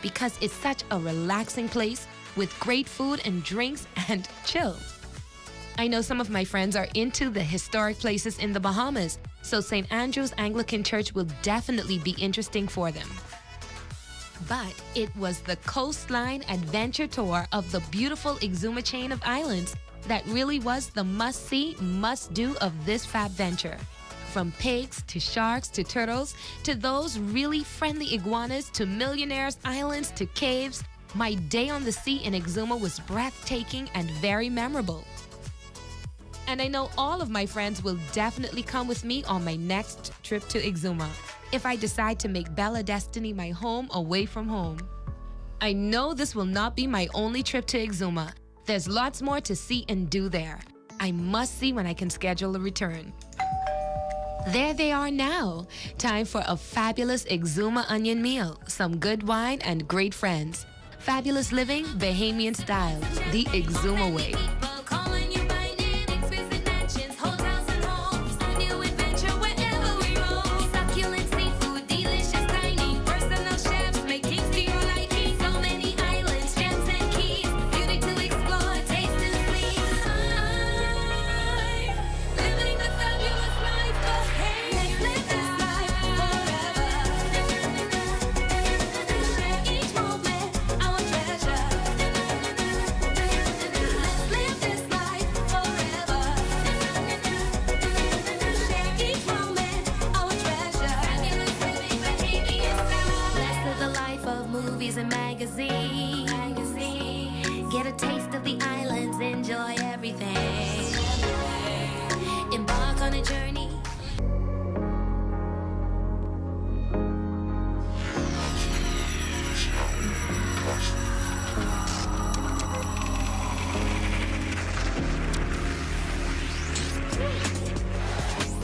because it's such a relaxing place with great food and drinks and chill. I know some of my friends are into the historic places in the Bahamas, so St. Andrew's Anglican Church will definitely be interesting for them. But it was the coastline adventure tour of the beautiful Exuma chain of islands that really was the must-see, must-do of this fab venture. From pigs to sharks to turtles to those really friendly iguanas to millionaires' islands to caves, my day on the sea in Exuma was breathtaking and very memorable. And I know all of my friends will definitely come with me on my next trip to Exuma if I decide to make Bella Destiny my home away from home. I know this will not be my only trip to Exuma. There's lots more to see and do there. I must see when I can schedule a return. There they are now. Time for a fabulous Exuma onion meal, some good wine, and great friends. Fabulous living, Bahamian style, the Exuma way. And magazine. Get a taste of the islands, enjoy everything. Embark on a journey.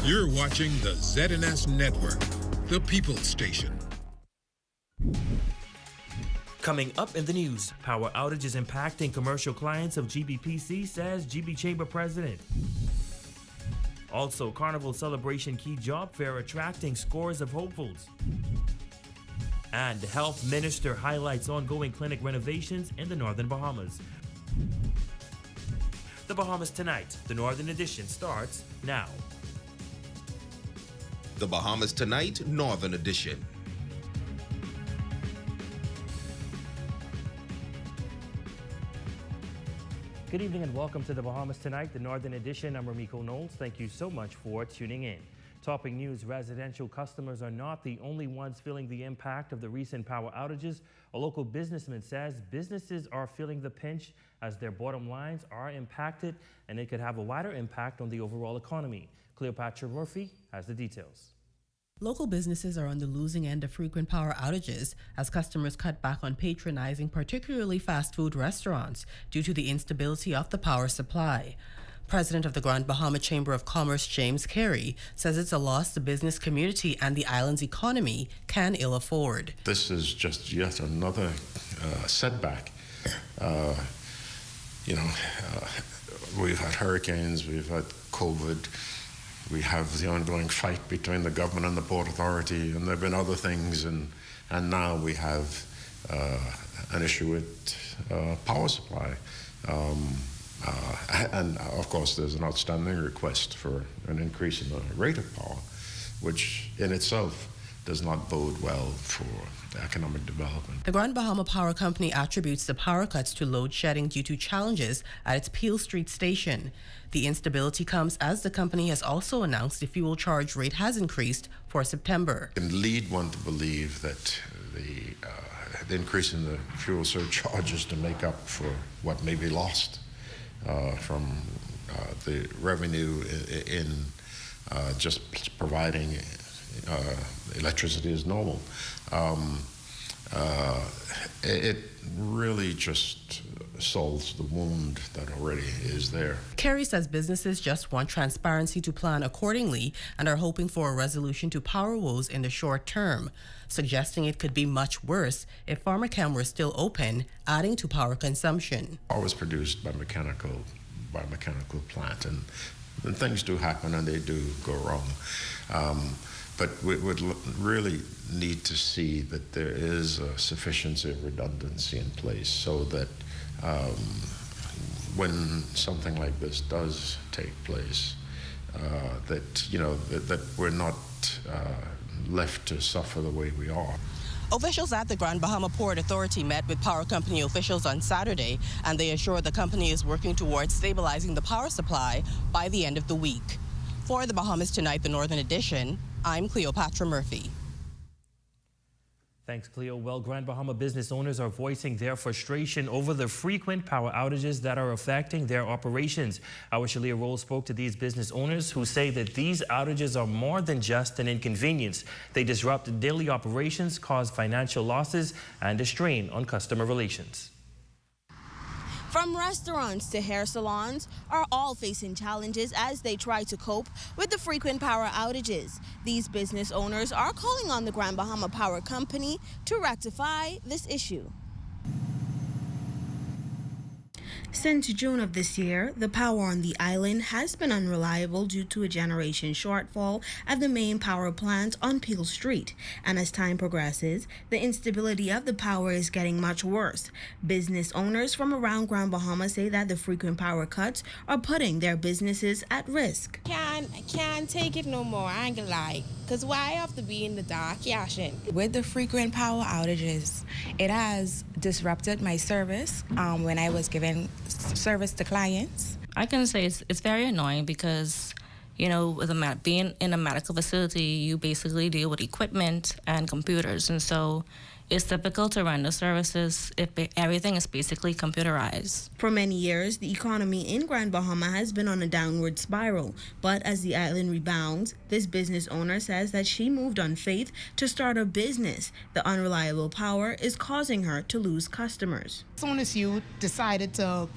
You're watching the ZNS Network, the People's Station. Coming up in the news, power outages impacting commercial clients of GBPC, says GB Chamber President. Also, Carnival Celebration Key Job Fair attracting scores of hopefuls. And the Health Minister highlights ongoing clinic renovations in the Northern Bahamas. The Bahamas Tonight, the Northern Edition, starts now. The Bahamas Tonight, Northern Edition. Good evening and welcome to the Bahamas Tonight, the Northern Edition. I'm Ramiko Knowles. Thank you so much for tuning in. Topping news, residential customers are not the only ones feeling the impact of the recent power outages. A local businessman says businesses are feeling the pinch as their bottom lines are impacted, and it could have a wider impact on the overall economy. Cleopatra Murphy has the details. Local businesses are on the losing end of frequent power outages as customers cut back on patronizing particularly fast food restaurants due to the instability of the power supply. President of the Grand Bahama Chamber of Commerce, James Carey, says it's a loss the business community and the island's economy can ill afford. This is just yet another setback. We've had hurricanes, we've had COVID. We have the ongoing fight between the government and the Port Authority, and there have been other things, and now we have an issue with power supply. And of course, there's an outstanding request for an increase in the rate of power, which in itself does not bode well for economic development. The Grand Bahama Power Company attributes the power cuts to load shedding due to challenges at its Peel Street station. The instability comes as the company has also announced the fuel charge rate has increased for September. It can lead one to believe that the increase in the fuel surcharges to make up for what may be lost from the revenue in just providing electricity as normal. It really just solves the wound that already is there. Carey says businesses just want transparency to plan accordingly and are hoping for a resolution to power woes in the short term, suggesting it could be much worse if Pharmachem were still open, adding to power consumption. Power is produced by mechanical plant, and things do happen and they do go wrong. But we would really need to see that there is a sufficiency of redundancy in place so that when something like this does take place, that we're not left to suffer the way we are. Officials at the Grand Bahama Port Authority met with power company officials on Saturday, and they assured the company is working towards stabilizing the power supply by the end of the week. For the Bahamas Tonight, the Northern Edition, I'm Cleopatra Murphy. Thanks, Cleo. Well, Grand Bahama business owners are voicing their frustration over the frequent power outages that are affecting their operations. Our Shalia Roll spoke to these business owners who say that these outages are more than just an inconvenience. They disrupt daily operations, cause financial losses, and a strain on customer relations. From restaurants to hair salons are all facing challenges as they try to cope with the frequent power outages. These business owners are calling on the Grand Bahama Power Company to rectify this issue. Since June of this year, the power on the island has been unreliable due to a generation shortfall at the main power plant on Peel Street. And as time progresses, the instability of the power is getting much worse. Business owners from around Grand Bahama say that the frequent power cuts are putting their businesses at risk. Can't take it no more, I ain't gonna lie. Because why I have to be in the dark, yashin'? With the frequent power outages, it has disrupted my service when I was giving service to clients. I can say it's very annoying because, you know, with being in a medical facility, you basically deal with equipment and computers. And so it's difficult to run the services if everything is basically computerized. For many years, the economy in Grand Bahama has been on a downward spiral. But as the island rebounds, this business owner says that she moved on faith to start a business. The unreliable power is causing her to lose customers. As soon as you decided to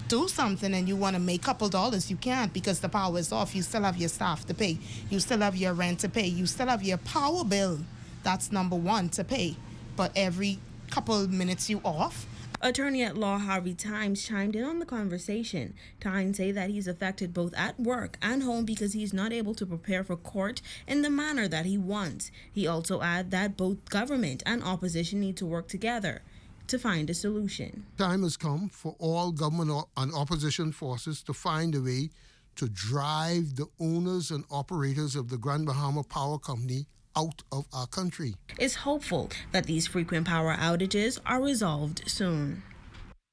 do something and you want to make a couple dollars, you can't because the power is off. You still have your staff to pay. You still have your rent to pay. You still have your power bill. That's number one to pay. But every couple minutes you off. Attorney at law Harvey Times chimed in on the conversation. Times say that he's affected both at work and home because he's not able to prepare for court in the manner that he wants. He also added that both government and opposition need to work together to find a solution. Time has come for all government and opposition forces to find a way to drive the owners and operators of the Grand Bahama Power Company out of our country. It's hopeful that these frequent power outages are resolved soon.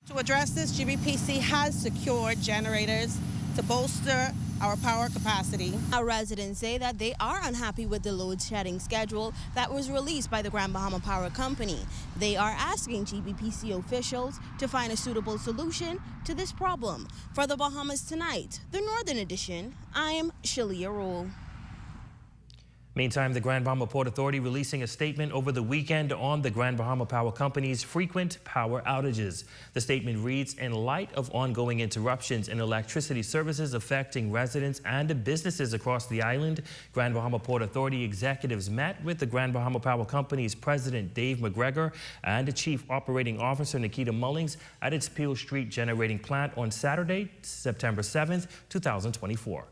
To address this, GBPC has secured generators to bolster our power capacity. Our residents say that they are unhappy with the load shedding schedule that was released by the Grand Bahama Power Company. They are asking GBPC officials to find a suitable solution to this problem. For the Bahamas Tonight, the Northern Edition, I'm Shalia Roll. Meantime, the Grand Bahama Port Authority releasing a statement over the weekend on the Grand Bahama Power Company's frequent power outages. The statement reads, in light of ongoing interruptions in electricity services affecting residents and businesses across the island, Grand Bahama Port Authority executives met with the Grand Bahama Power Company's President Dave McGregor and Chief Operating Officer Nikita Mullings at its Peel Street generating plant on Saturday, September 7th, 2024.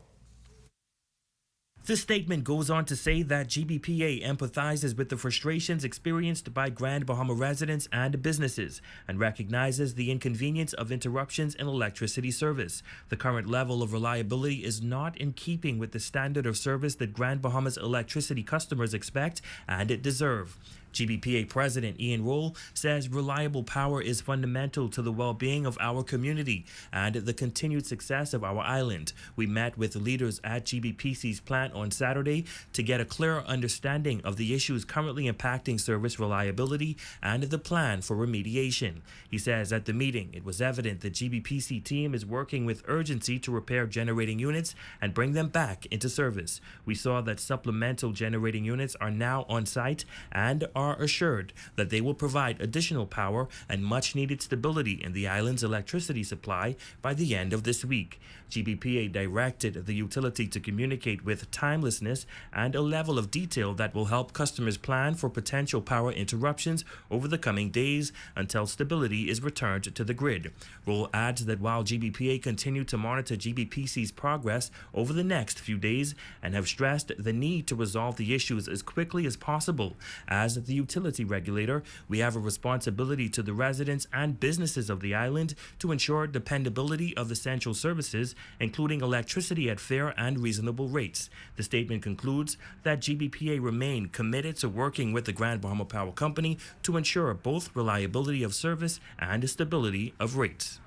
The statement goes on to say that GBPA empathizes with the frustrations experienced by Grand Bahama residents and businesses and recognizes the inconvenience of interruptions in electricity service. The current level of reliability is not in keeping with the standard of service that Grand Bahama's electricity customers expect and deserve. GBPA President Ian Roll says reliable power is fundamental to the well-being of our community and the continued success of our island. We met with leaders at GBPC's plant on Saturday to get a clearer understanding of the issues currently impacting service reliability and the plan for remediation. He says at the meeting it was evident the GBPC team is working with urgency to repair generating units and bring them back into service. We saw that supplemental generating units are now on site and are are assured that they will provide additional power and much-needed stability in the island's electricity supply by the end of this week. GBPA directed the utility to communicate with timelessness and a level of detail that will help customers plan for potential power interruptions over the coming days until stability is returned to the grid. Roll adds that while GBPA continue to monitor GBPC's progress over the next few days and have stressed the need to resolve the issues as quickly as possible, as the utility regulator, we have a responsibility to the residents and businesses of the island to ensure dependability of essential services, including electricity at fair and reasonable rates. The statement concludes that GBPA remain committed to working with the Grand Bahama Power Company to ensure both reliability of service and stability of rates.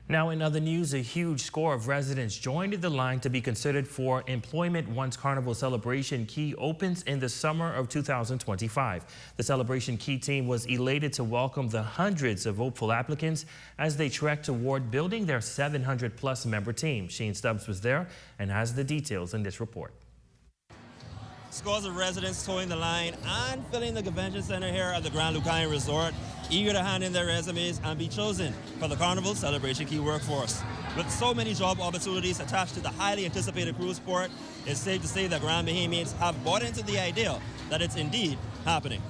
Now, in other news, a huge score of residents joined the line to be considered for employment once Carnival Celebration Key opens in the summer of 2025. The Celebration Key team was elated to welcome the hundreds of hopeful applicants as they trek toward building their 700-plus member team. Shane Stubbs was there and has the details in this report. Scores of residents towing the line and filling the convention center here at the Grand Lucayan Resort, eager to hand in their resumes and be chosen for the Carnival Celebration Key workforce. With so many job opportunities attached to the highly anticipated cruise port, it's safe to say that Grand Bahamians have bought into the idea that it's indeed happening.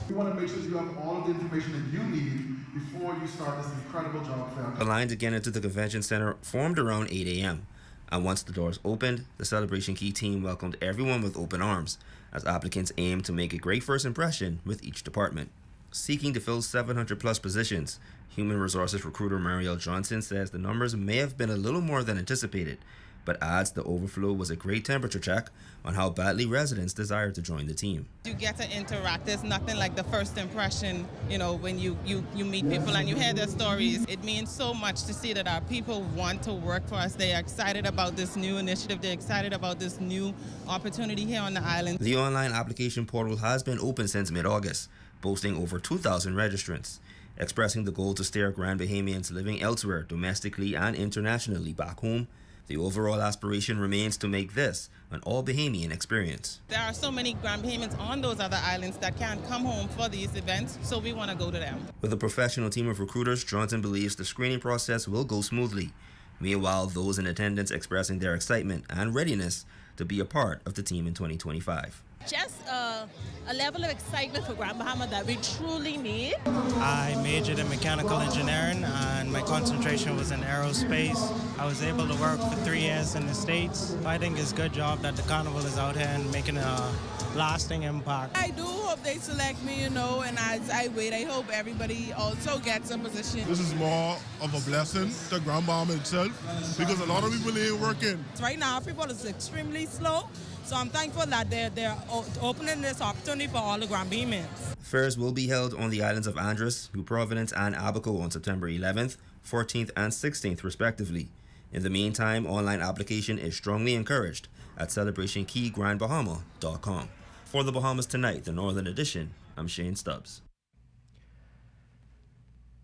We want to make sure you have all of the information that you need before you start this incredible job fair. The line to get into the convention center formed around 8 a.m. And once the doors opened, the Celebration Key team welcomed everyone with open arms as applicants aimed to make a great first impression with each department. Seeking to fill 700-plus positions, Human Resources recruiter Marielle Johnson says the numbers may have been a little more than anticipated, but adds the overflow was a great temperature check on how badly residents desire to join the team. You get to interact. There's nothing like the first impression, you know, when you meet people and you hear their stories. It means so much to see that our people want to work for us. They are excited about this new initiative. They're excited about this new opportunity here on the island. The online application portal has been open since mid-August, boasting over 2,000 registrants, expressing the goal to steer Grand Bahamians living elsewhere, domestically and internationally, back home. The overall aspiration remains to make this an all-Bahamian experience. There are so many Grand Bahamians on those other islands that can't come home for these events, so we want to go to them. With a professional team of recruiters, Johnson believes the screening process will go smoothly. Meanwhile, those in attendance expressing their excitement and readiness to be a part of the team in 2025. Just a level of excitement for Grand Bahama that we truly need. I majored in mechanical engineering and my concentration was in aerospace. I was able to work for 3 years in the States. I think it's a good job that the Carnival is out here and making a lasting impact. I do hope they select me, you know, and as I wait, I hope everybody also gets a position. This is more of a blessing to Grand Bahama itself because a lot of people ain't working. Right now, football is extremely slow. So I'm thankful that they're opening this opportunity for all the Grand Bahamians. Fairs will be held on the islands of Andros, New Providence, and Abaco on September 11th, 14th, and 16th, respectively. In the meantime, online application is strongly encouraged at celebrationkeygrandbahama.com. For the Bahamas Tonight, the Northern Edition, I'm Shane Stubbs.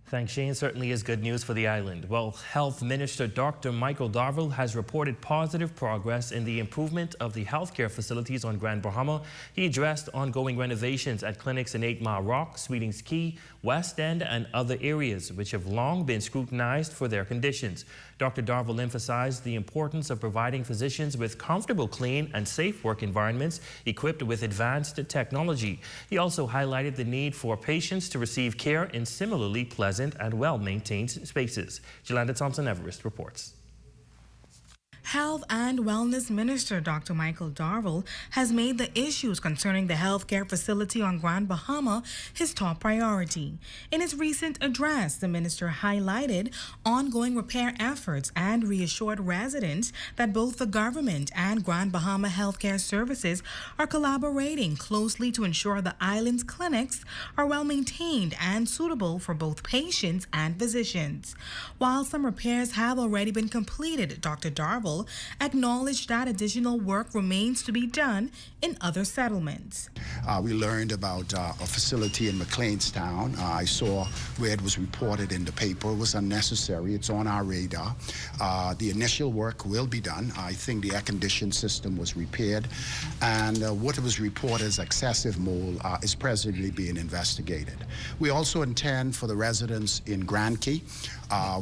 Thanks, Shane. Certainly is good news for the island. Well, Health Minister Dr. Michael Darville has reported positive progress in the improvement of the healthcare facilities on Grand Bahama. He addressed ongoing renovations at clinics in 8 Mile Rock, Sweetings Key, West End, and other areas, which have long been scrutinized for their conditions. Dr. Darville emphasized the importance of providing physicians with comfortable, clean, and safe work environments equipped with advanced technology. He also highlighted the need for patients to receive care in similarly pleasant and well-maintained spaces. Jolanda Thompson-Everest reports. Health and Wellness Minister Dr. Michael Darville has made the issues concerning the healthcare facility on Grand Bahama his top priority. In his recent address, the minister highlighted ongoing repair efforts and reassured residents that both the government and Grand Bahama Healthcare Services are collaborating closely to ensure the island's clinics are well maintained and suitable for both patients and physicians. While some repairs have already been completed, Dr. Darville Carnival acknowledged that additional work remains to be done in other settlements. We learned about a facility in McLeanstown. I saw where it was reported in the paper. It was unnecessary. It's on our radar. The initial work will be done. I think the air conditioning system was repaired, and what was reported as excessive mold is presently being investigated. We also intend for the residents in Grand Key.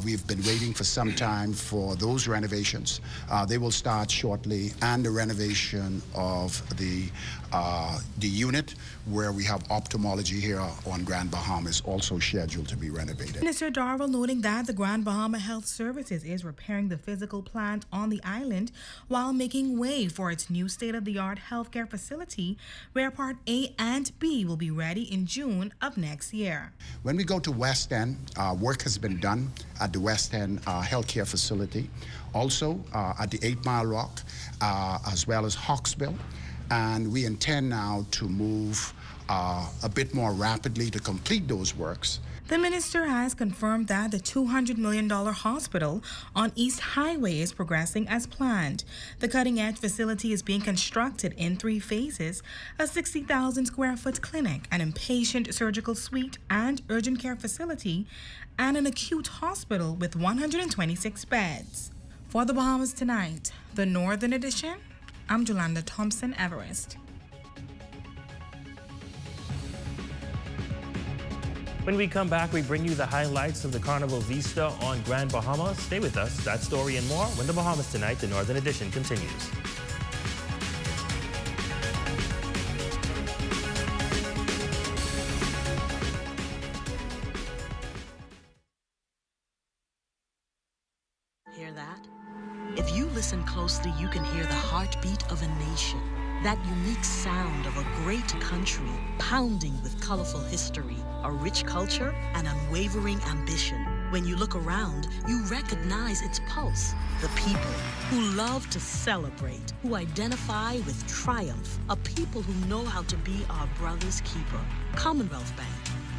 We've been waiting for some time for those renovations. They will start shortly, and the renovation of the unit where we have ophthalmology here on Grand Bahama is also scheduled to be renovated. Minister Darrell noting that the Grand Bahama Health Services is repairing the physical plant on the island while making way for its new state-of-the-art healthcare facility where Part A and B will be ready in June of next year. When we go to West End, work has been done at the West End healthcare facility, also at the 8 Mile Rock, as well as Hawksbill. And we intend now to move a bit more rapidly to complete those works. The minister has confirmed that the $200 million hospital on East Highway is progressing as planned. The cutting-edge facility is being constructed in 3 phases: a 60,000 square foot clinic, an inpatient surgical suite and urgent care facility, and an acute hospital with 126 beds. For the Bahamas Tonight, the Northern Edition, I'm Jolanda Thompson Everest. When we come back, we bring you the highlights of the Carnival Vista on Grand Bahama. Stay with us. That story and more when the Bahamas Tonight, the Northern Edition, continues. Hear that? If you listen closely, you can hear the heartbeat of a nation. That unique sound of a great country, pounding with colorful history, a rich culture, and unwavering ambition. When you look around, you recognize its pulse. The people who love to celebrate, who identify with triumph, a people who know how to be our brother's keeper. Commonwealth Bank,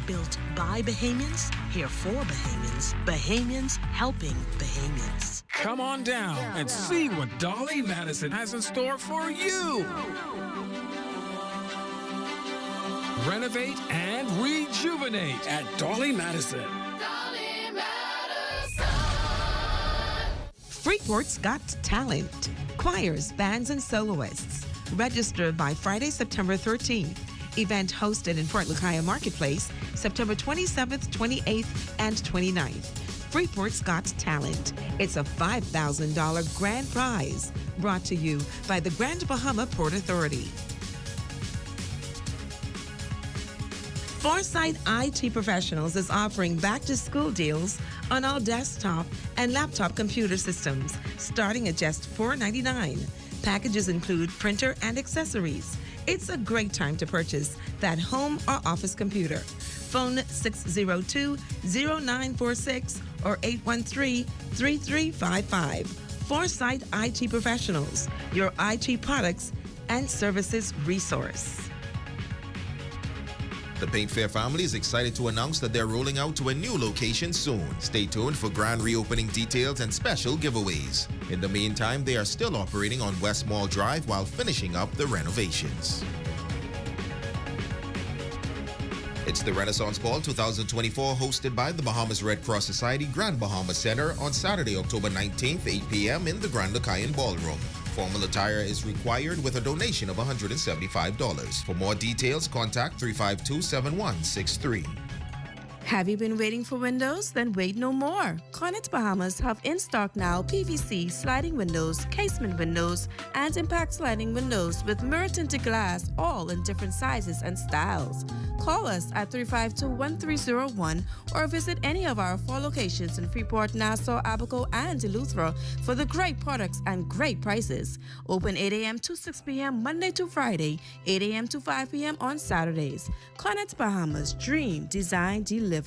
built by Bahamians, here for Bahamians, Bahamians helping Bahamians. Come on down and see what Dolly Madison has in store for you. Renovate and rejuvenate at Dolly Madison. Freeport's Got Talent. Choirs, bands, and soloists. Register by Friday, September 13th. Event hosted in Port Lucaya Marketplace, September 27th, 28th, and 29th. Freeport's Got Talent. It's a $5,000 grand prize. Brought to you by the Grand Bahama Port Authority. Foresight IT Professionals is offering back-to-school deals on all desktop and laptop computer systems, starting at just $4.99. Packages include printer and accessories. It's a great time to purchase that home or office computer. Phone 602-0946 or 813-3355. Foresight IT Professionals, your IT products and services resource. The Paint Fair family is excited to announce that they're rolling out to a new location soon. Stay tuned for grand reopening details and special giveaways. In the meantime, they are still operating on West Mall Drive while finishing up the renovations. It's the Renaissance Ball 2024 hosted by the Bahamas Red Cross Society Grand Bahama Center on Saturday, October 19th, 8 p.m. in the Grand Lucayan Ballroom. Formal attire is required with a donation of $175. For more details, contact 352-7163. Have you been waiting for windows? Then wait no more. Cornet Bahamas have in stock now PVC sliding windows, casement windows, and impact sliding windows with mirror tinted glass, all in different sizes and styles. Call us at 352-1301 or visit any of our 4 locations in Freeport, Nassau, Abaco, and Eleuthera for the great products and great prices. Open 8 a.m. to 6 p.m. Monday to Friday, 8 a.m. to 5 p.m. on Saturdays. Cornet Bahamas, dream, design, deliver.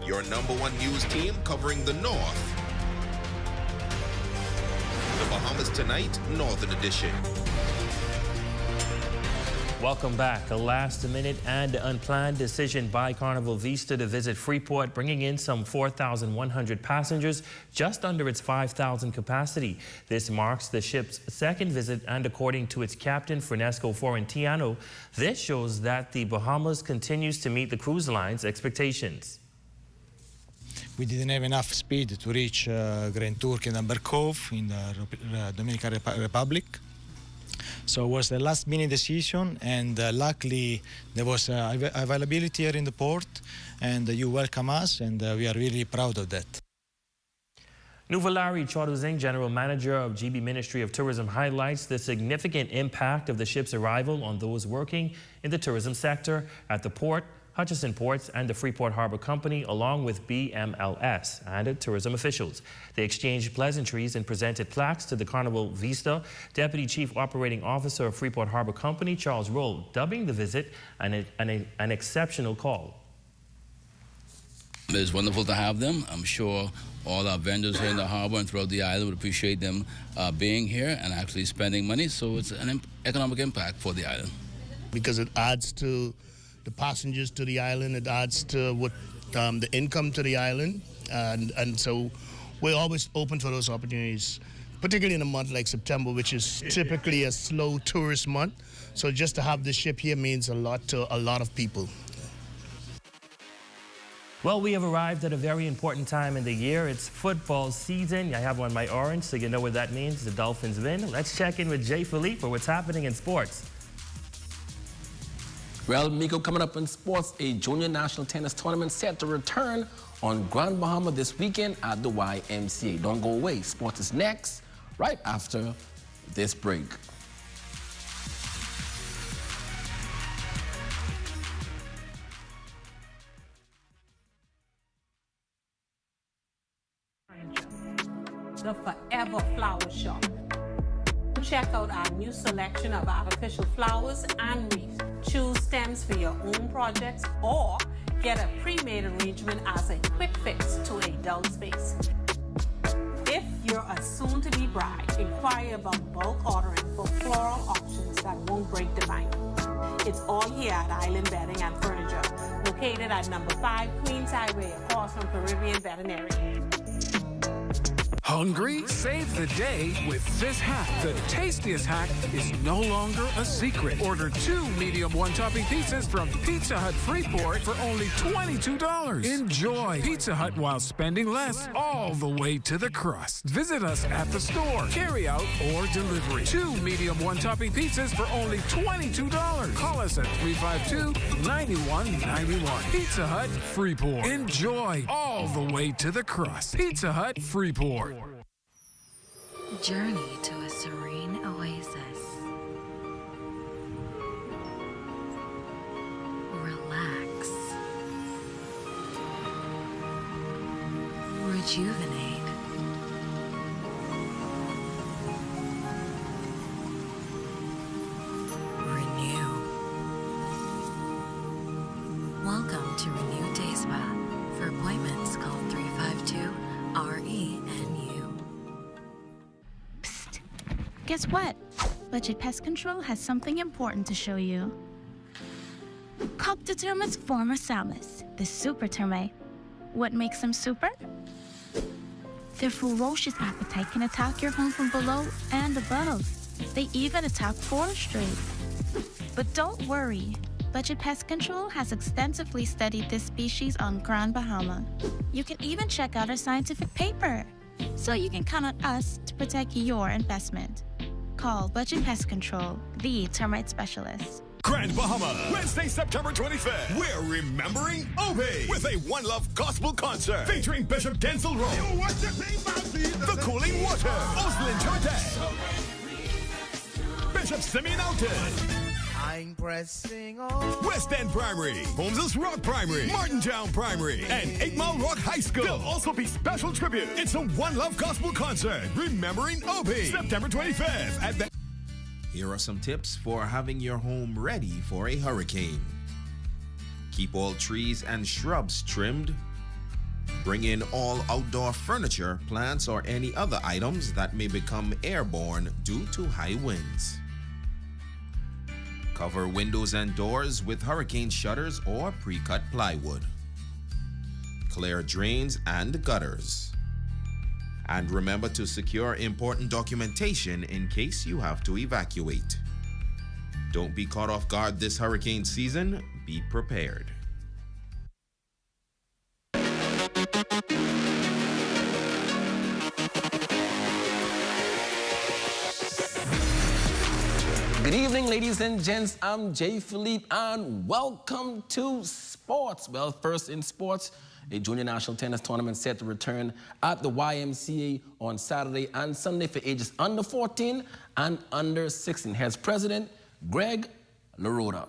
your #1 news team covering the North. The Bahamas Tonight, Northern Edition. Welcome back. A last-minute and unplanned decision by Carnival Vista to visit Freeport, bringing in some 4,100 passengers, just under its 5,000 capacity. This marks the ship's second visit, and according to its captain, Franesco Forentiano, this shows that the Bahamas continues to meet the cruise line's expectations. We didn't have enough speed to reach Grand Turk and Amber Cove in the Dominican Republic. So it was a last-minute decision, and luckily there was availability here in the port, and you welcome us, and we are really proud of that. Nuvolari Choduzing, General Manager of GB Ministry of Tourism, highlights the significant impact of the ship's arrival on those working in the tourism sector at the port, Hutchison Ports, and the Freeport Harbor Company, along with BMLS and tourism officials. They exchanged pleasantries and presented plaques to the Carnival Vista. Deputy Chief Operating Officer of Freeport Harbor Company, Charles Roll, dubbing the visit an exceptional call. It's wonderful to have them. I'm sure all our vendors here in the harbor and throughout the island would appreciate them being here and actually spending money. So it's an economic impact for the island. Because it adds to the passengers to the island, it adds to what the income to the island, and so we're always open for those opportunities, particularly in a month like September, which is typically a slow tourist month. So just to have the ship here means a lot to a lot of people. Well, we have arrived at a very important time in the year. It's football season. I have on my orange, so you know what that means. The Dolphins win. Let's check in with Jay Philippe for what's happening in sports. Well, Miko, coming up in sports, a junior national tennis tournament set to return on Grand Bahama this weekend at the YMCA. Don't go away. Sports is next, right after this break. The Forever Flower Shop. Check out our new selection of artificial flowers and wreaths. Choose stems for your own projects or get a pre-made arrangement as a quick fix to a dull space. If you're a soon-to-be bride, inquire about bulk ordering for floral options that won't break the bank. It's all here at Island Bedding and Furniture, located at number 5 Queens Highway, across from Caribbean Veterinary. Hungry? Save the day with this hack. The tastiest hack is no longer a secret. Order 2 medium one-topping pizzas from Pizza Hut Freeport for only $22. Enjoy Pizza Hut while spending less all the way to the crust. Visit us at the store, carry out, or delivery. 2 medium one-topping pizzas for only $22. Call us at 352-9191. Pizza Hut Freeport. Enjoy all the way to the crust. Pizza Hut Freeport. Journey to a serene oasis. Relax. Rejuvenate. Renew. Welcome to Renew Day Spa. For appointments, call 352-RENU. Guess what? Budget Pest Control has something important to show you. Coq de termites former salmus, the super termite. What makes them super? Their ferocious appetite can attack your home from below and above. They even attack forestry. But don't worry. Budget Pest Control has extensively studied this species on Grand Bahama. You can even check out our scientific paper. So you can count on us to protect your investment. Call Budget Pest Control, the termite specialist. Grand Bahama, Wednesday, September 25th. We're remembering Obe with a One Love Gospel concert featuring Bishop Denzel Rowe, The Cooling Water, Oslin Charte, Bishop Simeon Alton, I'm pressing on. West End Primary, Holmes's Rock Primary, Martintown Primary, and 8 Mile Rock High School. There'll also be special tribute. It's a One Love Gospel concert remembering Obe, September 25th at the... Here are some tips for having your home ready for a hurricane. Keep all trees and shrubs trimmed. Bring in all outdoor furniture, plants, or any other items that may become airborne due to high winds. Cover windows and doors with hurricane shutters or pre-cut plywood. Clear drains and gutters. And remember to secure important documentation in case you have to evacuate. Don't be caught off guard this hurricane season. Be prepared. Good evening, ladies and gents. I'm Jay Philippe, and welcome to sports. Well, first in sports, a junior national tennis tournament set to return at the YMCA on Saturday and Sunday for ages under 14 and under 16. Here's President Greg LaRoda.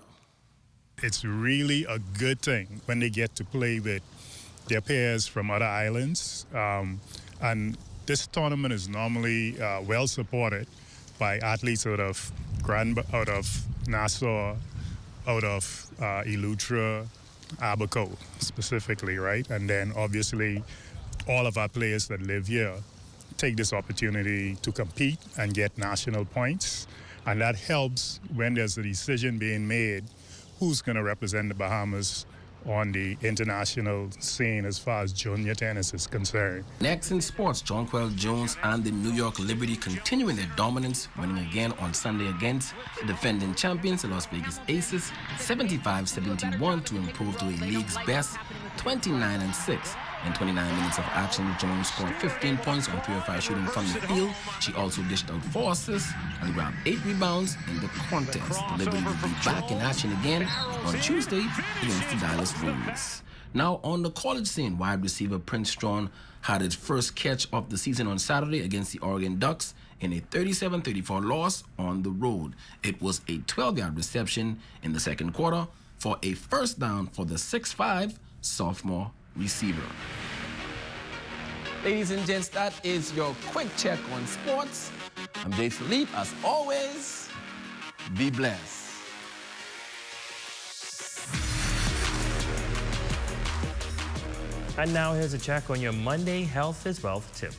It's really a good thing when they get to play with their peers from other islands. And this tournament is normally well supported by athletes out of Nassau, out of Eleuthera, Abaco specifically, right? And then obviously all of our players that live here take this opportunity to compete and get national points. And that helps when there's a decision being made who's going to represent the Bahamas on the international scene as far as junior tennis is concerned. Next in sports, Jonquel Jones and the New York Liberty continuing their dominance, winning again on Sunday against the defending champions, the Las Vegas Aces, 75-71 to improve to a league's best 29-6. In 29 minutes of action, Jones scored 15 points on 3 of 5 shooting from the field. She also dished out 4 assists and grabbed 8 rebounds in the contest. The Liberty will be back in action again on Tuesday against the Dallas Wolves. Now on the college scene, wide receiver Prince Strong had his first catch of the season on Saturday against the Oregon Ducks in a 37-34 loss on the road. It was a 12-yard reception in the second quarter for a first down for the 6'5" sophomore receiver. Ladies and gents, that is your quick check on sports. I'm Dave Philippe. As always, be blessed. And now here's a check on your Monday Health is Wealth tip.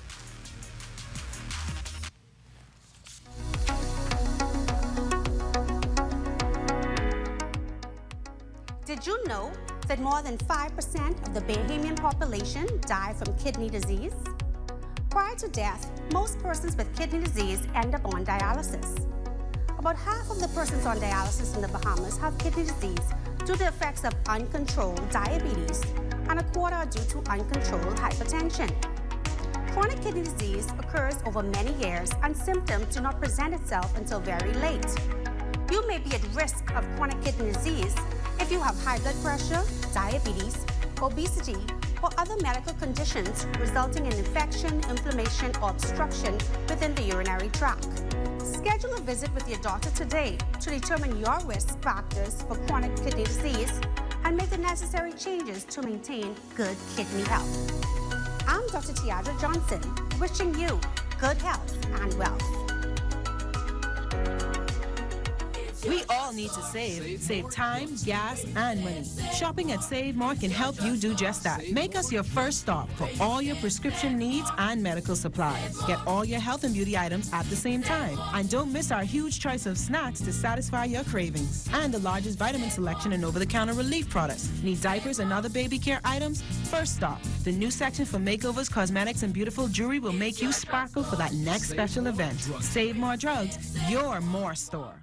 Did you know that more than 5% of the Bahamian population die from kidney disease? Prior to death, most persons with kidney disease end up on dialysis. About half of the persons on dialysis in the Bahamas have kidney disease due to the effects of uncontrolled diabetes, and a quarter are due to uncontrolled hypertension. Chronic kidney disease occurs over many years, and symptoms do not present itself until very late. You may be at risk of chronic kidney disease if you have high blood pressure, diabetes, obesity, or other medical conditions resulting in infection, inflammation, or obstruction within the urinary tract. Schedule a visit with your doctor today to determine your risk factors for chronic kidney disease and make the necessary changes to maintain good kidney health. I'm Dr. Tiadra Johnson, wishing you good health and wealth. We all need to save. Save time, gas, and money. Shopping at Save More can help you do just that. Make us your first stop for all your prescription needs and medical supplies. Get all your health and beauty items at the same time. And don't miss our huge choice of snacks to satisfy your cravings. And the largest vitamin selection and over-the-counter relief products. Need diapers and other baby care items? First stop. The new section for makeovers, cosmetics, and beautiful jewelry will make you sparkle for that next special event. Save More Drugs, your more store.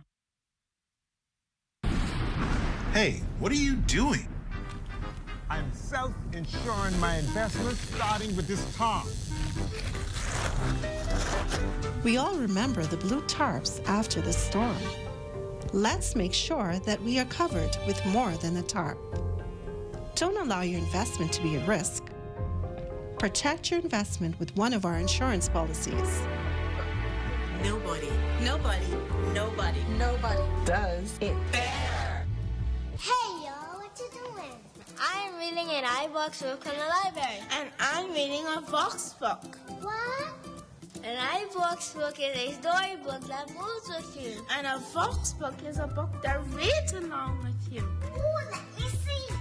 Hey, what are you doing? I'm self-insuring my investments, starting with this tarp. We all remember the blue tarps after the storm. Let's make sure that we are covered with more than a tarp. Don't allow your investment to be at risk. Protect your investment with one of our insurance policies. Nobody does it better. Hey, y'all, what you doing? I'm reading an iBox book from the library. And I'm reading a Vox book. What? An iBox book is a storybook that moves with you. And a Vox book is a book that reads along with you. Ooh, let me see.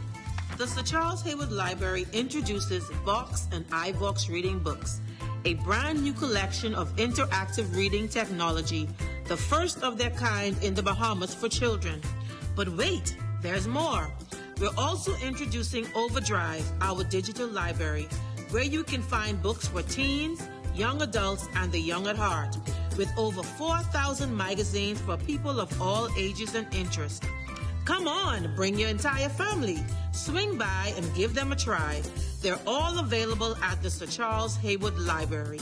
The Sir Charles Haywood Library introduces Vox and iVox reading books, a brand new collection of interactive reading technology, the first of their kind in the Bahamas for children. But wait, there's more. We're also introducing Overdrive, our digital library, where you can find books for teens, young adults, and the young at heart, with over 4,000 magazines for people of all ages and interests. Come on, bring your entire family. Swing by and give them a try. They're all available at the Sir Charles Haywood Library.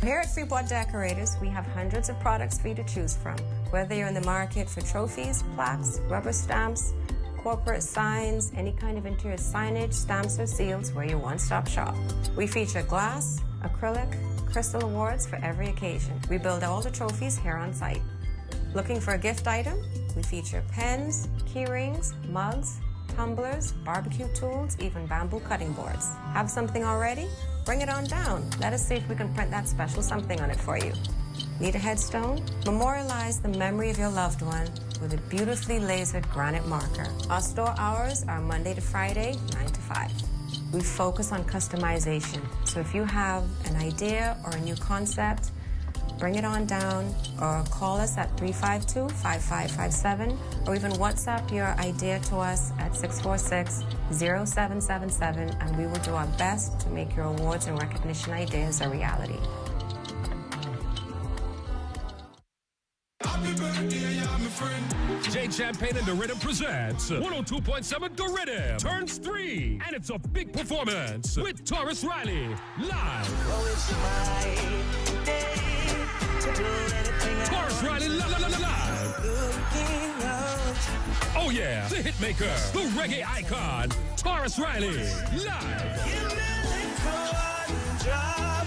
Here at Freeport Decorators, we have hundreds of products for you to choose from. Whether you're in the market for trophies, plaques, rubber stamps, corporate signs, any kind of interior signage, stamps, or seals, we're your one-stop shop. We feature glass, acrylic, crystal awards for every occasion. We build all the trophies here on site. Looking for a gift item? We feature pens, key rings, mugs, tumblers, barbecue tools, even bamboo cutting boards. Have something already? Bring it on down. Let us see if we can print that special something on it for you. Need a headstone? Memorialize the memory of your loved one with a beautifully lasered granite marker. Our store hours are Monday to Friday, 9 to 5. We focus on customization. So if you have an idea or a new concept, bring it on down or call us at 352-5557 or even WhatsApp your idea to us at 646-0777 and we will do our best to make your awards and recognition ideas a reality. Jade Champagne and the Rhythm presents 102.7 The Rhythm turns 3, and it's a big performance with Taurus Riley live. Taurus Riley live. Oh yeah, the hitmaker, the reggae icon, Taurus Riley live.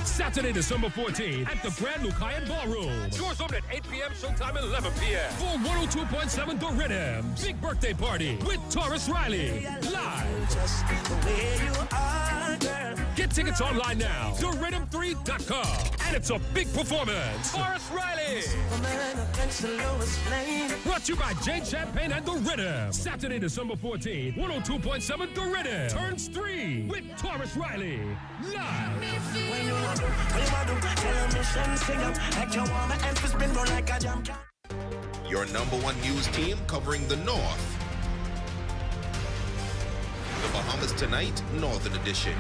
Saturday, December 14th at the Grand Lucayan Ballroom. Doors open at 8 p.m., showtime at 11 p.m. For 102.7 The Rhythm's big birthday party with Taurus Riley live. Get tickets online now. TheRhythm3.com. And it's a big performance. Taurus Riley. Brought to you by Jade Champagne and The Rhythm. Saturday, December 14th, 102.7 The Rhythm turns 3 with Taurus Riley live. Your number one news team covering the North. The Bahamas Tonight, Northern Edition.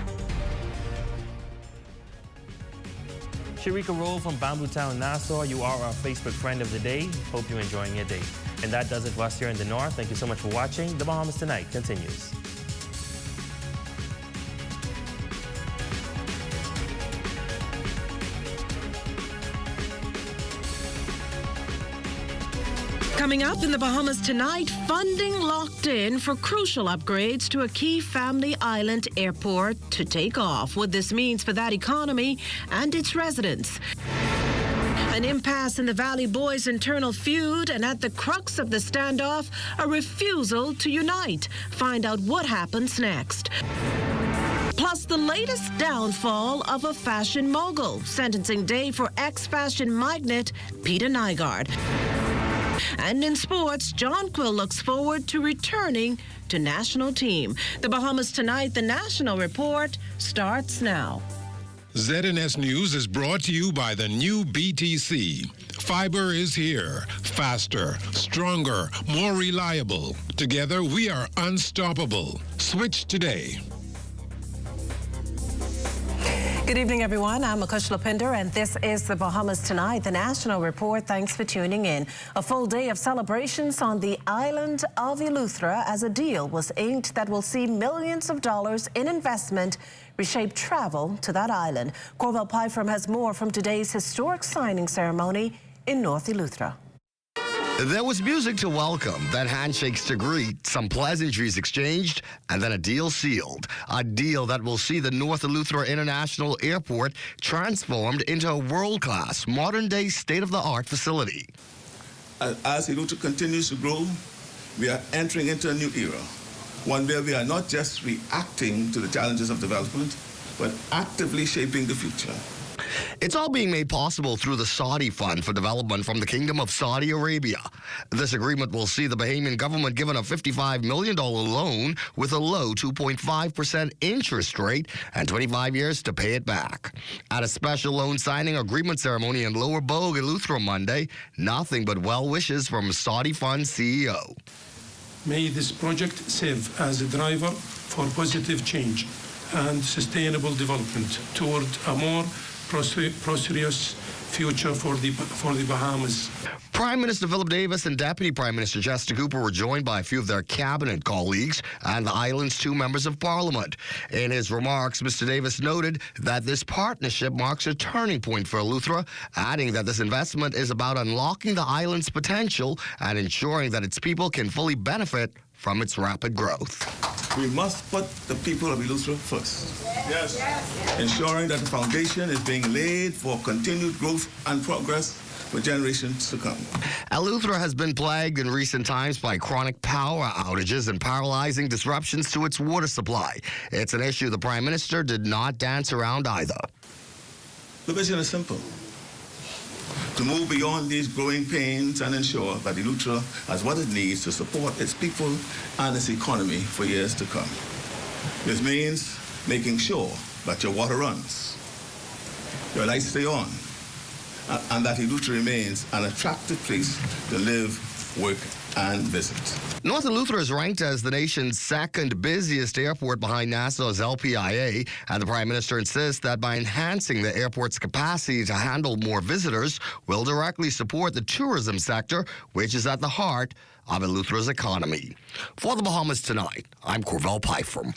Sharika Roll from Bamboo Town, Nassau. You are our Facebook friend of the day. Hope you're enjoying your day. And that does it for us here in the North. Thank you so much for watching. The Bahamas Tonight continues. Coming up in the Bahamas tonight, funding locked in for crucial upgrades to a key family island airport to take off. What this means for that economy and its residents. An impasse in the Valley Boys' internal feud, and at the crux of the standoff, a refusal to unite. Find out what happens next. Plus, the latest downfall of a fashion mogul. Sentencing day for ex-fashion magnate Peter Nygaard. And in sports, John Quill looks forward to returning to national team. The Bahamas Tonight, the National Report, starts now. ZNS News is brought to you by the new BTC. Fiber is here. Faster, stronger, more reliable. Together, we are unstoppable. Switch today. Good evening, everyone. I'm Akush Lapinder, and this is the Bahamas Tonight, the National Report. Thanks for tuning in. A full day of celebrations on the island of Eleuthera as a deal was inked that will see millions of dollars in investment reshape travel to that island. Corval Pyfrom has more from today's historic signing ceremony in North Eleuthera. There was music to welcome, then handshakes to greet, some pleasantries exchanged, and then a deal sealed. A deal that will see the North Eleuthera International Airport transformed into a world-class, modern-day, state-of-the-art facility. As Eleuthera continues to grow, we are entering into a new era, one where we are not just reacting to the challenges of development, but actively shaping the future. It's all being made possible through the Saudi Fund for Development from the Kingdom of Saudi Arabia. This agreement will see the Bahamian government given a $55 million loan with a low 2.5% interest rate and 25 years to pay it back. At a special loan signing agreement ceremony in Lower Bogue, Eleuthera Monday, nothing but well wishes from Saudi Fund CEO. May this project serve as a driver for positive change and sustainable development toward a more prosperous future for the Bahamas. Prime Minister Philip Davis and Deputy Prime Minister Chester Cooper were joined by a few of their cabinet colleagues and the island's 2 members of parliament. In his remarks, Mr. Davis noted that this partnership marks a turning point for Eleuthera, adding that this investment is about unlocking the island's potential and ensuring that its people can fully benefit from its rapid growth. We must put the people of Eleuthera first. Yes. Ensuring that the foundation is being laid for continued growth and progress for generations to come. Eleuthera has been plagued in recent times by chronic power outages and paralyzing disruptions to its water supply. It's an issue the Prime Minister did not dance around either. The vision is simple: to move beyond these growing pains and ensure that Eleuthera has what it needs to support its people and its economy for years to come. This means making sure that your water runs, your lights stay on, and that Eleuthera remains an attractive place to live, work, and visit. North Eleuthera is ranked as the nation's second busiest airport behind Nassau's LPIA, and the Prime Minister insists that by enhancing the airport's capacity to handle more visitors will directly support the tourism sector, which is at the heart of Eleuthera's economy. For the Bahamas Tonight, I'm Corvell Pyfrom.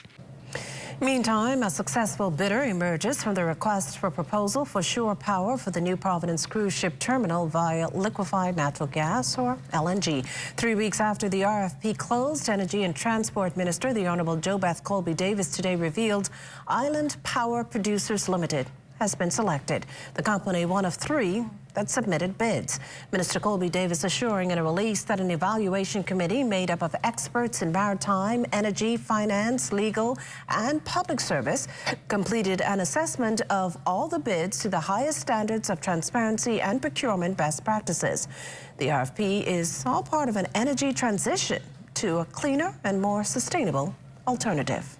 Meantime, a successful bidder emerges from the request for proposal for shore power for the New Providence cruise ship terminal via liquefied natural gas, or LNG. 3 weeks after the RFP closed, Energy and Transport Minister, the Honourable JoBeth Colby Davis, today revealed Island Power Producers Limited has been selected. The company, one of 3 that submitted bids. Minister Colby Davis assuring in a release that an evaluation committee made up of experts in maritime, energy, finance, legal, and public service completed an assessment of all the bids to the highest standards of transparency and procurement best practices. The RFP is all part of an energy transition to a cleaner and more sustainable alternative.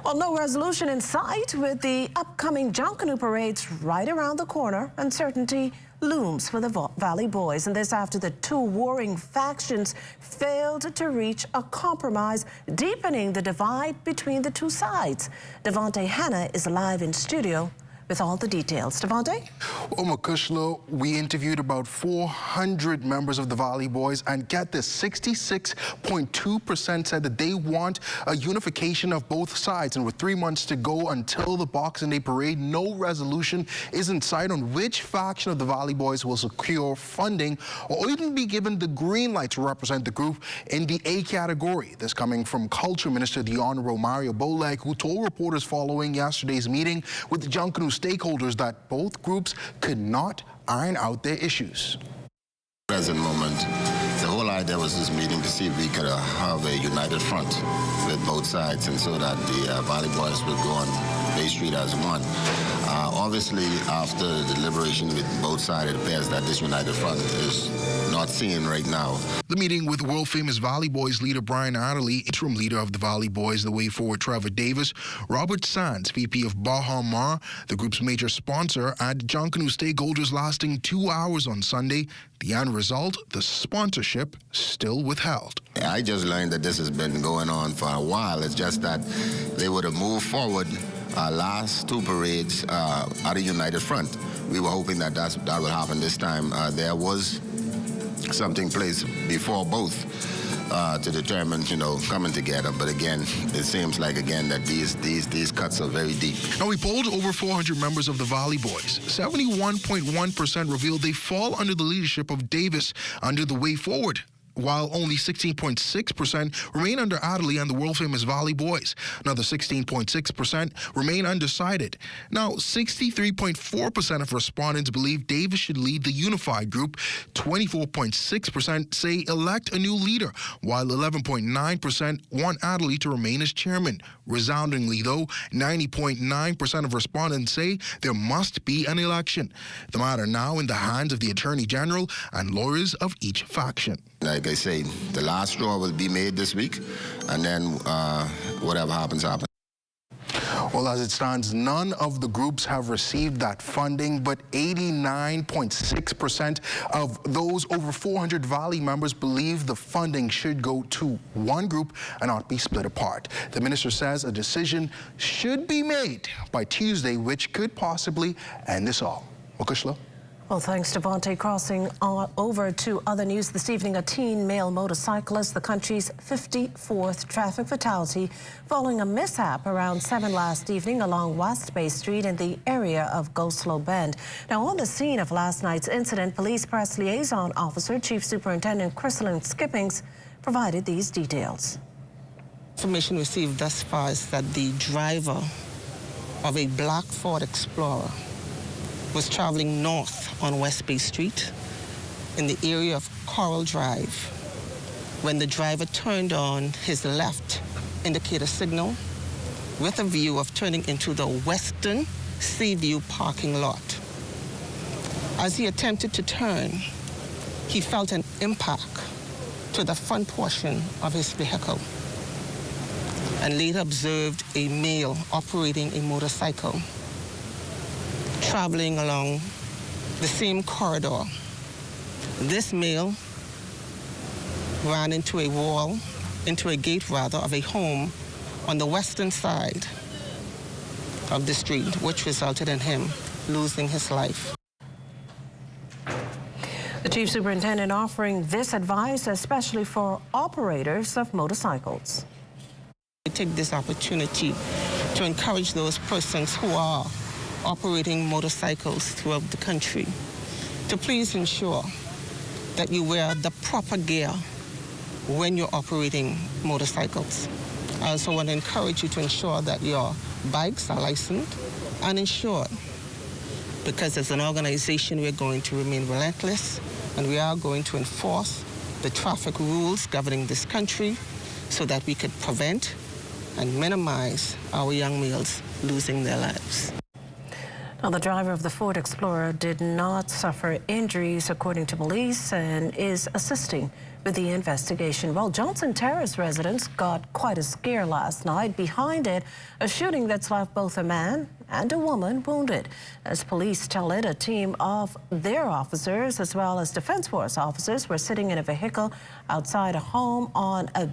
Well, no resolution in sight with the upcoming Junkanoo parades right around the corner. Uncertainty looms for the Valley Boys, and this after the 2 warring factions failed to reach a compromise, deepening the divide between the 2 sides. Devontae Hanna is live in studio with all the details. Devontae? Omar Kushlo, we interviewed about 400 members of the Valley Boys, and get this, 66.2% said that they want a unification of both sides. And with 3 months to go until the Boxing Day parade, no resolution is in sight on which faction of the Valley Boys will secure funding or even be given the green light to represent the group in the A category. This coming from Culture Minister, the Honorable Mario Boleg, who told reporters following yesterday's meeting with the Junkanoo stakeholders that both groups could not iron out their issues. Present moment, the whole idea was this meeting to see if we could have a united front with both sides, and so that the Valley Boys would go on Bay Street as one. Obviously, after the deliberation with both sides, it appears that this united front is not seen right now. The meeting with world-famous Valley Boys leader Brian Adderley, interim leader of the Valley Boys, the Way Forward Trevor Davis, Robert Sands, VP of Bahama, the group's major sponsor, and Junkanoo stakeholders lasting 2 hours on Sunday. The end result, the sponsorship still withheld. I just learned that this has been going on for a while. It's just that they would have moved forward last 2 parades at a united front. We were hoping that that would happen this time. There was something placed before both to determine, coming together. But again, it seems like, again, that these cuts are very deep. Now, we polled over 400 members of the Valley Boys. 71.1% revealed they fall under the leadership of Davis under the Way Forward. while only 16.6% remain under Adderley and the world-famous Valley Boys. Another 16.6% remain undecided. Now, 63.4% of respondents believe Davis should lead the unified group. 24.6% say elect a new leader, while 11.9% want Adderley to remain as chairman. Resoundingly, though, 90.9% of respondents say there must be an election. The matter now in the hands of the Attorney General and lawyers of each faction. Like I say, the last straw will be made this week, and then whatever happens, happens. Well, as it stands, none of the groups have received that funding, but 89.6% of those over 400 Valley members believe the funding should go to one group and not be split apart. The minister says a decision should be made by Tuesday, which could possibly end this all. Wakushla? Well, thanks, Devontae. Crossing over to other news this evening, a teen male motorcyclist, the country's 54th traffic fatality following a mishap around 7 last evening along West Bay Street in the area of Go-Slow Bend. Now, on the scene of last night's incident, Police Press Liaison Officer Chief Superintendent Chrislyn Skippings provided these details. Information received thus far is that the driver of a black Ford Explorer was traveling north on West Bay Street in the area of Coral Drive when the driver turned on his left indicator signal with a view of turning into the Western Seaview parking lot. As he attempted to turn, he felt an impact to the front portion of his vehicle and later observed a male operating a motorcycle traveling along the same corridor. This male ran into a gate of a home on the western side of the street, which resulted in him losing his life. The Chief Superintendent offering this advice, especially for operators of motorcycles. I take this opportunity to encourage those persons who are operating motorcycles throughout the country to please ensure that you wear the proper gear when you're operating motorcycles. I also want to encourage you to ensure that your bikes are licensed and insured, because as an organization we're going to remain relentless and we are going to enforce the traffic rules governing this country so that we could prevent and minimize our young males losing their lives. Now, the driver of the Ford Explorer did not suffer injuries, according to police, and is assisting with the investigation. Well, Johnson Terrace residents got quite a scare last night. Behind it, a shooting that's left both a man and a woman wounded. As police tell it, a team of their officers, as well as Defense Force officers, were sitting in a vehicle outside a home on a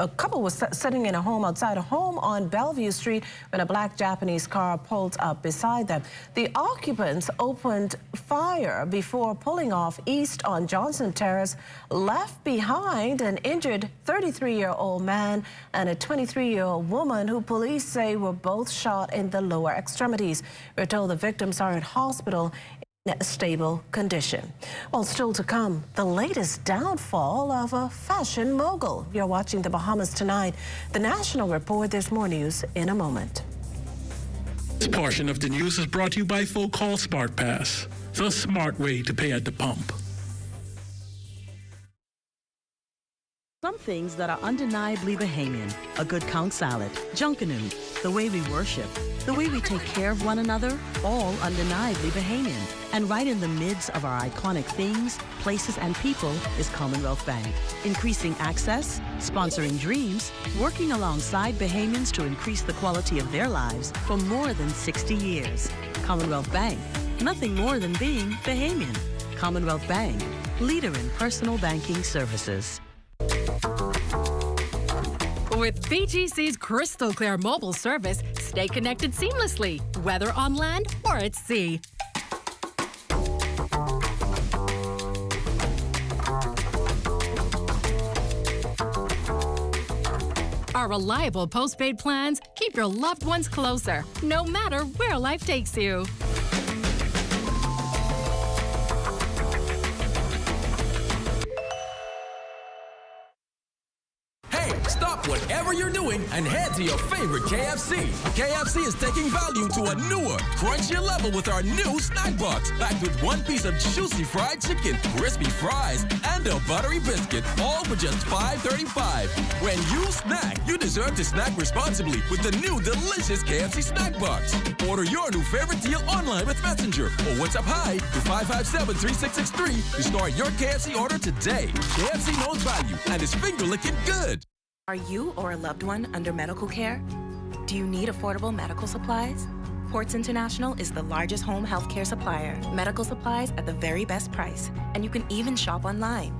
couple was sitting in a home outside a home on Bellevue Street when a black Japanese car pulled up beside them. The occupants opened fire before pulling off east on Johnson Terrace, left behind an injured 33-year-old man and a 23-year-old woman who police say were both shot in the lower extremities. We're told the victims are in hospital in a stable condition. Well, still to come, the latest downfall of a fashion mogul. You're watching the Bahamas Tonight. The National Report. There's more news in a moment. This portion of the news is brought to you by Full Call Smart Pass, the smart way to pay at the pump. Some things that are undeniably Bahamian: a good count salad, junkanoo, the way we worship, the way we take care of one another, all undeniably Bahamian. And right in the midst of our iconic things, places, and people is Commonwealth Bank. Increasing access, sponsoring dreams, working alongside Bahamians to increase the quality of their lives for more than 60 years. Commonwealth Bank, nothing more than being Bahamian. Commonwealth Bank, leader in personal banking services. With BGC's crystal clear mobile service, stay connected seamlessly, whether on land or at sea. Our reliable postpaid plans keep your loved ones closer, no matter where life takes you. Stop whatever you're doing and head to your favorite KFC. KFC is taking value to a newer, crunchier level with our new snack box, packed with one piece of juicy fried chicken, crispy fries, and a buttery biscuit, all for just $5.35. When you snack, you deserve to snack responsibly with the new delicious KFC snack box. Order your new favorite deal online with Messenger or WhatsApp Hi to 557-3663 to start your KFC order today. KFC knows value and is finger-licking good. Are you or a loved one under medical care? Do you need affordable medical supplies? Ports International is the largest home healthcare supplier. Medical supplies at the very best price. And you can even shop online.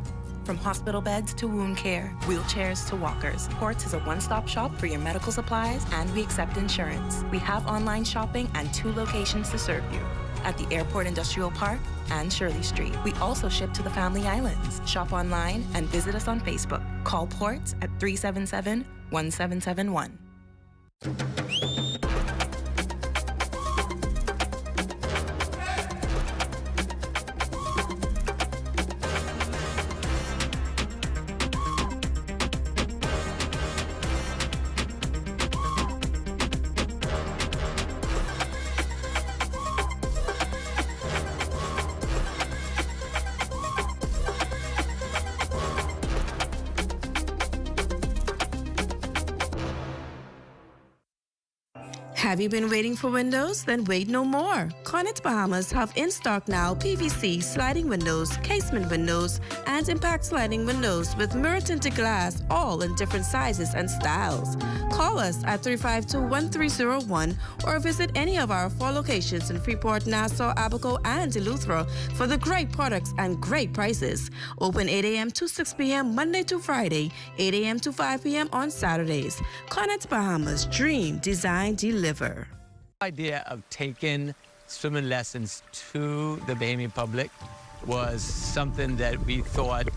From hospital beds to wound care, wheelchairs to walkers, Ports is a one-stop shop for your medical supplies, and we accept insurance. We have online shopping and 2 locations to serve you, at the Airport Industrial Park and Shirley Street. We also ship to the Family Islands. Shop online and visit us on Facebook. Call Ports at 377-1771. Have you been waiting for windows? Then wait no more. Carnival Bahamas have in stock now PVC sliding windows, casement windows, and impact sliding windows with mirror tinted glass, all in different sizes and styles. Call us at 352-1301 or visit any of our 4 locations in Freeport, Nassau, Abaco, and Eleuthera for the great products and great prices. Open 8 a.m. to 6 p.m. Monday to Friday, 8 a.m. to 5 p.m. on Saturdays. Carnival Bahamas, dream, design, deliver. The idea of taking swimming lessons to the Bahamian public was something that we thought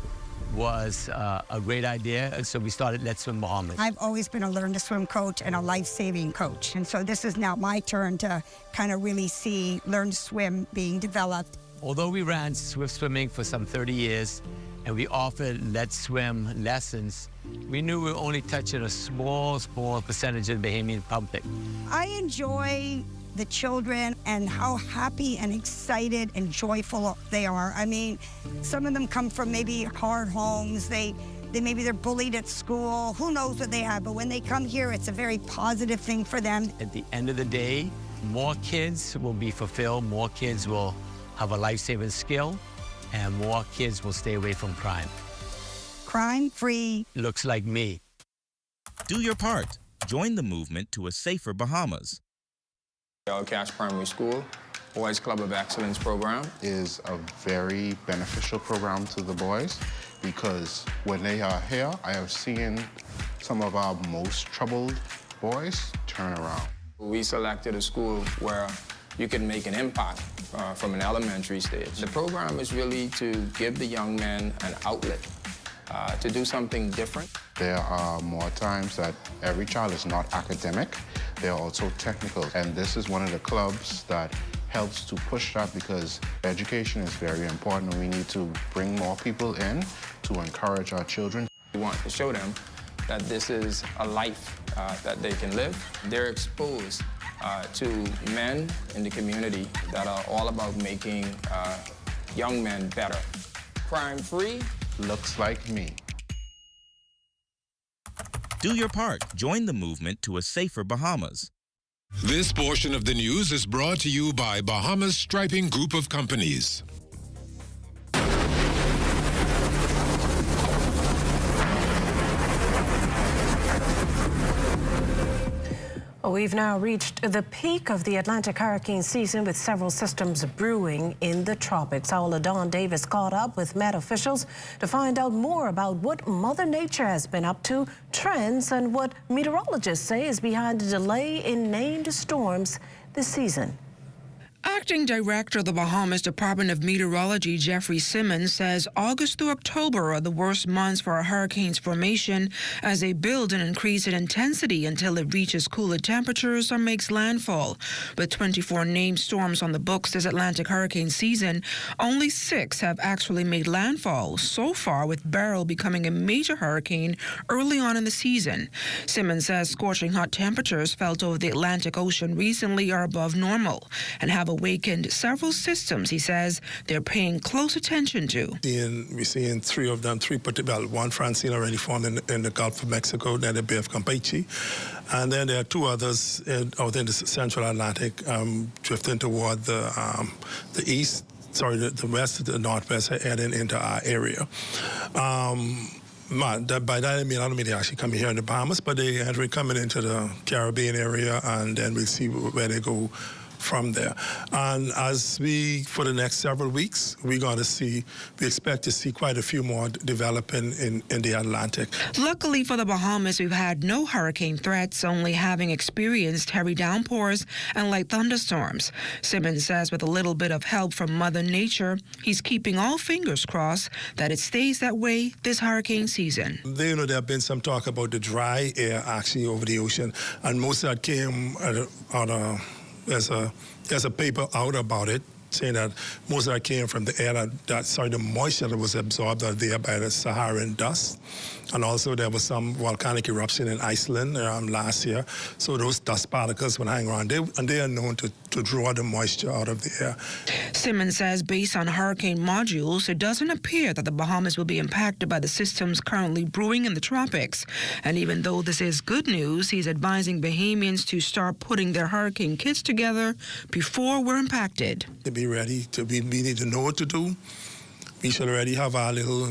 was a great idea, and so we started Let's Swim Bahamas. I've always been a learn to swim coach and a life-saving coach, and so this is now my turn to kind of really see learn to swim being developed. Although we ran swift swimming for some 30 years and we offered Let's Swim lessons, we knew we were only touching a small percentage of the Bahamian public. I enjoy the children and how happy and excited and joyful they are. I mean, some of them come from maybe hard homes. Maybe they're bullied at school. Who knows what they have? But when they come here, it's a very positive thing for them. At the end of the day, more kids will be fulfilled, more kids will have a life-saving skill, and more kids will stay away from crime. Crime-free. Looks like me. Do your part. Join the movement to a safer Bahamas. Cash Primary School Boys Club of Excellence program is a very beneficial program to the boys because when they are here, I have seen some of our most troubled boys turn around. We selected a school where you can make an impact from an elementary stage. The program is really to give the young men an outlet to do something different. There are more times that every child is not academic, they're also technical. And this is one of the clubs that helps to push that because education is very important and we need to bring more people in to encourage our children. We want to show them that this is a life that they can live. They're exposed to men in the community that are all about making young men better. Crime-free. Looks like me. Do your part. Join the movement to a safer Bahamas. This portion of the news is brought to you by Bahamas Striping Group of Companies. We've now reached the peak of the Atlantic hurricane season with several systems brewing in the tropics. Our Dawn Davis caught up with Met officials to find out more about what Mother Nature has been up to, trends, and what meteorologists say is behind the delay in named storms this season. Acting Director of the Bahamas Department of Meteorology, Jeffrey Simmons, says August through October are the worst months for a hurricane's formation as they build and increase in intensity until it reaches cooler temperatures or makes landfall. With 24 named storms on the books this Atlantic hurricane season, only 6 have actually made landfall so far, with Beryl becoming a major hurricane early on in the season. Simmons says scorching hot temperatures felt over the Atlantic Ocean recently are above normal and have awakened several systems he says they're paying close attention to. We're seeing 3 of them, one Francine already formed in the Gulf of Mexico, then the Bay of Campeche, and then there are 2 others out in the Central Atlantic drifting toward the east, the west, the northwest, heading into our area. By that I don't mean they actually coming here in the Bahamas, but they are coming into the Caribbean area, and then we'll see where they go from there. And for the next several weeks, we expect to see quite a few more developing in the Atlantic. Luckily for the Bahamas, we've had no hurricane threats, only having experienced heavy downpours and light thunderstorms. Simmons says with a little bit of help from Mother Nature, he's keeping all fingers crossed that it stays that way this hurricane season. There have been some talk about the dry air actually over the ocean, and most of that came there's a paper out about it, saying that most of that came from the air the moisture that was absorbed out there by the Saharan dust. And also there was some volcanic eruption in Iceland last year. So those dust particles would hang around, and they are known to draw the moisture out of the air. Simmons says based on hurricane modules, it doesn't appear that the Bahamas will be impacted by the systems currently brewing in the tropics. And even though this is good news, he's advising Bahamians to start putting their hurricane kits together before we're impacted. To be ready, we need to know what to do. We should already have our little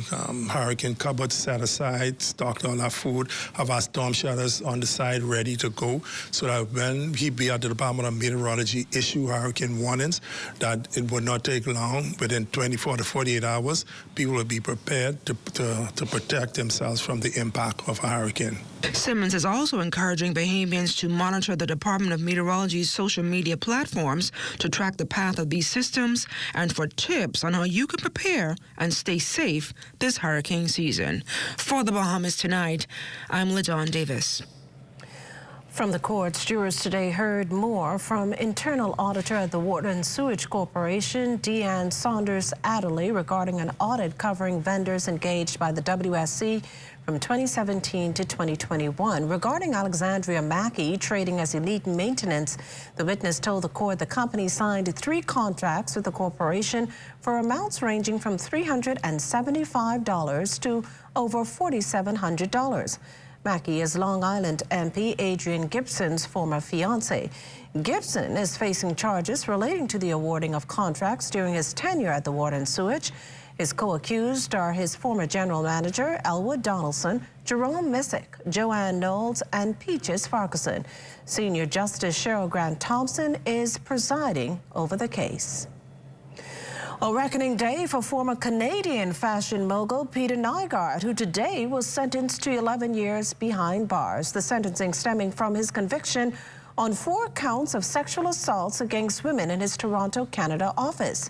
hurricane cupboard set aside, stocked all our food, have our storm shelters on the side ready to go, so that when we be at the Department of Meteorology issue hurricane warnings, that it would not take long. Within 24 to 48 hours, people will be prepared to protect themselves from the impact of a hurricane. Simmons is also encouraging Bahamians to monitor the Department of Meteorology's social media platforms to track the path of these systems and for tips on how you can prepare and stay safe this hurricane season. For the Bahamas Tonight, I'm LaDawn Davis. From the courts, jurors today heard more from internal auditor at the Water and Sewage Corporation, Deanne Saunders Adderley, regarding an audit covering vendors engaged by the WSC from 2017 to 2021. Regarding Alexandria Mackey trading as elite maintenance, the witness told the court the company signed 3 contracts with the corporation for amounts ranging from $375 to over $4,700. Mackey is Long Island MP Adrian Gibson's former fiancé. Gibson is facing charges relating to the awarding of contracts during his tenure at the Water and Sewage. His co-accused are his former general manager, Elwood Donaldson, Jerome Missick, Joanne Knowles, and Peaches Farquharson. Senior Justice Cheryl Grant Thompson is presiding over the case. A reckoning day for former Canadian fashion mogul Peter Nygaard, who today was sentenced to 11 years behind bars. The sentencing stemming from his conviction on 4 counts of sexual assaults against women in his Toronto, Canada office.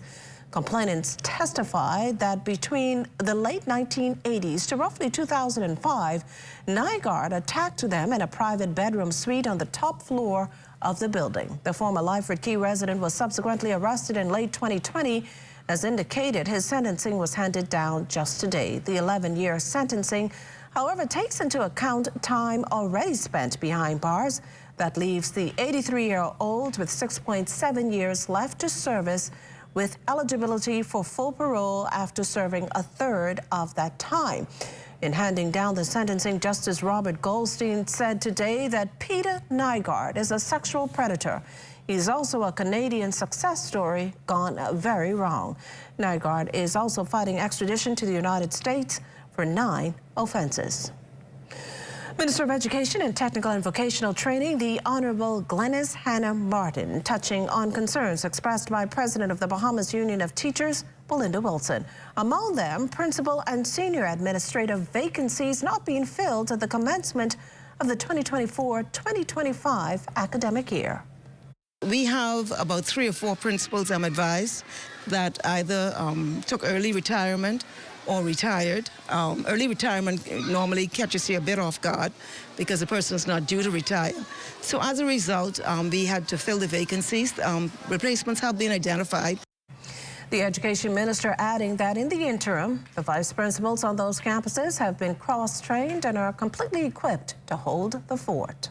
Complainants testified that between the late 1980s to roughly 2005, Nygaard attacked them in a private bedroom suite on the top floor of the building. The former Lyford Key resident was subsequently arrested in late 2020. As indicated, his sentencing was handed down just today. The 11-year sentencing, however, takes into account time already spent behind bars. That leaves the 83-year-old with 6.7 years left to service, with eligibility for full parole after serving a third of that time. In handing down the sentencing, Justice Robert Goldstein said today that Peter Nygaard is a sexual predator. He's also a Canadian success story gone very wrong. Nygaard is also fighting extradition to the United States for 9 offenses. Minister of Education and Technical and Vocational Training, the Honorable Glenys Hannah Martin, touching on concerns expressed by President of the Bahamas Union of Teachers, Belinda Wilson. Among them, principal and senior administrative vacancies not being filled at the commencement of the 2024-2025 academic year. We have about 3 or 4 principals, I'm advised, that either took early retirement or retired. Early retirement normally catches you a bit off guard because the person is not due to retire. So as a result, we had to fill the vacancies. Replacements have been identified. The education minister adding that in the interim, the vice principals on those campuses have been cross-trained and are completely equipped to hold the fort.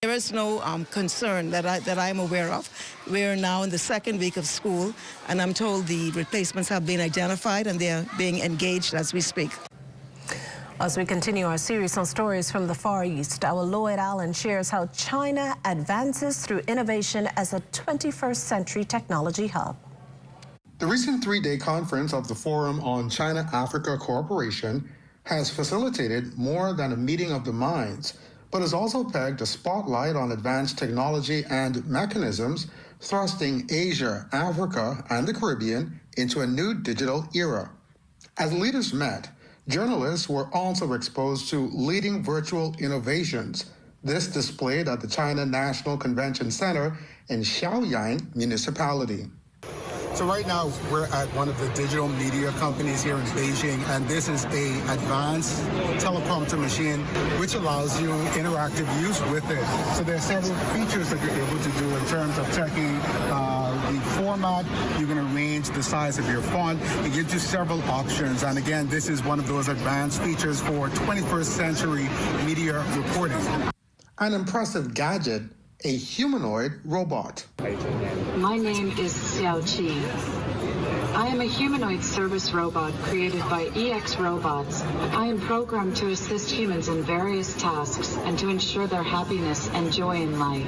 There is no concern that I'm aware of. We're now in the 2nd week of school, and I'm told the replacements have been identified and they're being engaged as we speak. As we continue our series on stories from the Far East, our Lloyd Allen shares how China advances through innovation as a 21st century technology hub. The recent 3-day conference of the Forum on China-Africa Cooperation has facilitated more than a meeting of the minds, but has also pegged a spotlight on advanced technology and mechanisms thrusting Asia, Africa, and the Caribbean into a new digital era. As leaders met, journalists were also exposed to leading virtual innovations. This displayed at the China National Convention Center in Xiaoyang Municipality. So right now, we're at one of the digital media companies here in Beijing, and this is an advanced teleprompter machine which allows you interactive use with it. So there are several features that you're able to do in terms of checking the format. You can arrange the size of your font. It gives you several options. And again, this is one of those advanced features for 21st century media reporting. An impressive gadget, a humanoid robot. My name is Xiao Qi. I am a humanoid service robot created by EX Robots. I am programmed to assist humans in various tasks and to ensure their happiness and joy in life.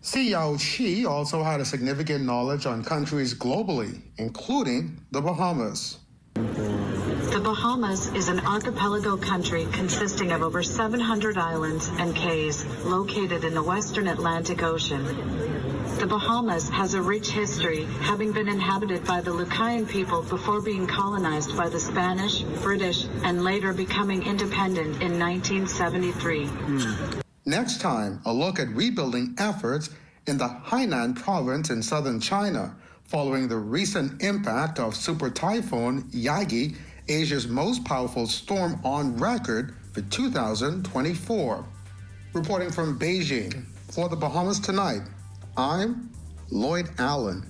Xiao Qi also had a significant knowledge on countries globally, including the Bahamas. The Bahamas is an archipelago country consisting of over 700 islands and cays located in the western Atlantic Ocean. The Bahamas has a rich history, having been inhabited by the Lucayan people before being colonized by the Spanish, British, and later becoming independent in 1973. Next time, a look at rebuilding efforts in the Hainan province in southern China, following the recent impact of Super Typhoon Yagi, Asia's most powerful storm on record for 2024. Reporting from Beijing, for the Bahamas Tonight, I'm Lloyd Allen.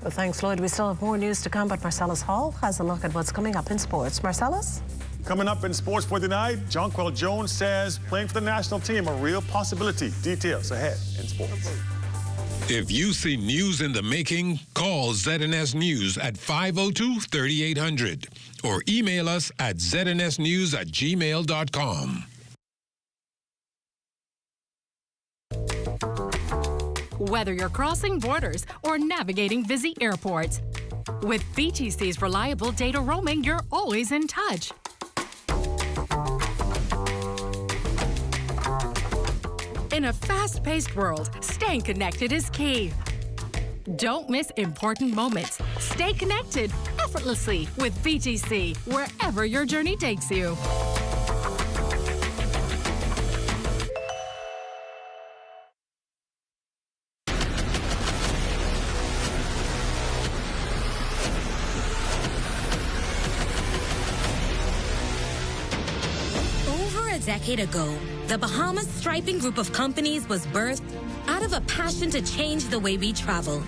Well, thanks, Lloyd. We still have more news to come, but Marcellus Hall has a look at what's coming up in sports. Marcellus? Coming up in sports for tonight, Jonquil Jones says playing for the national team a real possibility. Details ahead in sports. If you see news in the making, call ZNS News at 502-3800 or email us at znsnews@gmail.com. Whether you're crossing borders or navigating busy airports, with BTC's reliable data roaming, you're always in touch. In a fast-paced world, staying connected is key. Don't miss important moments. Stay connected effortlessly with BTC, wherever your journey takes you. A decade ago, the Bahamas Striping Group of companies was birthed out of a passion to change the way we travel.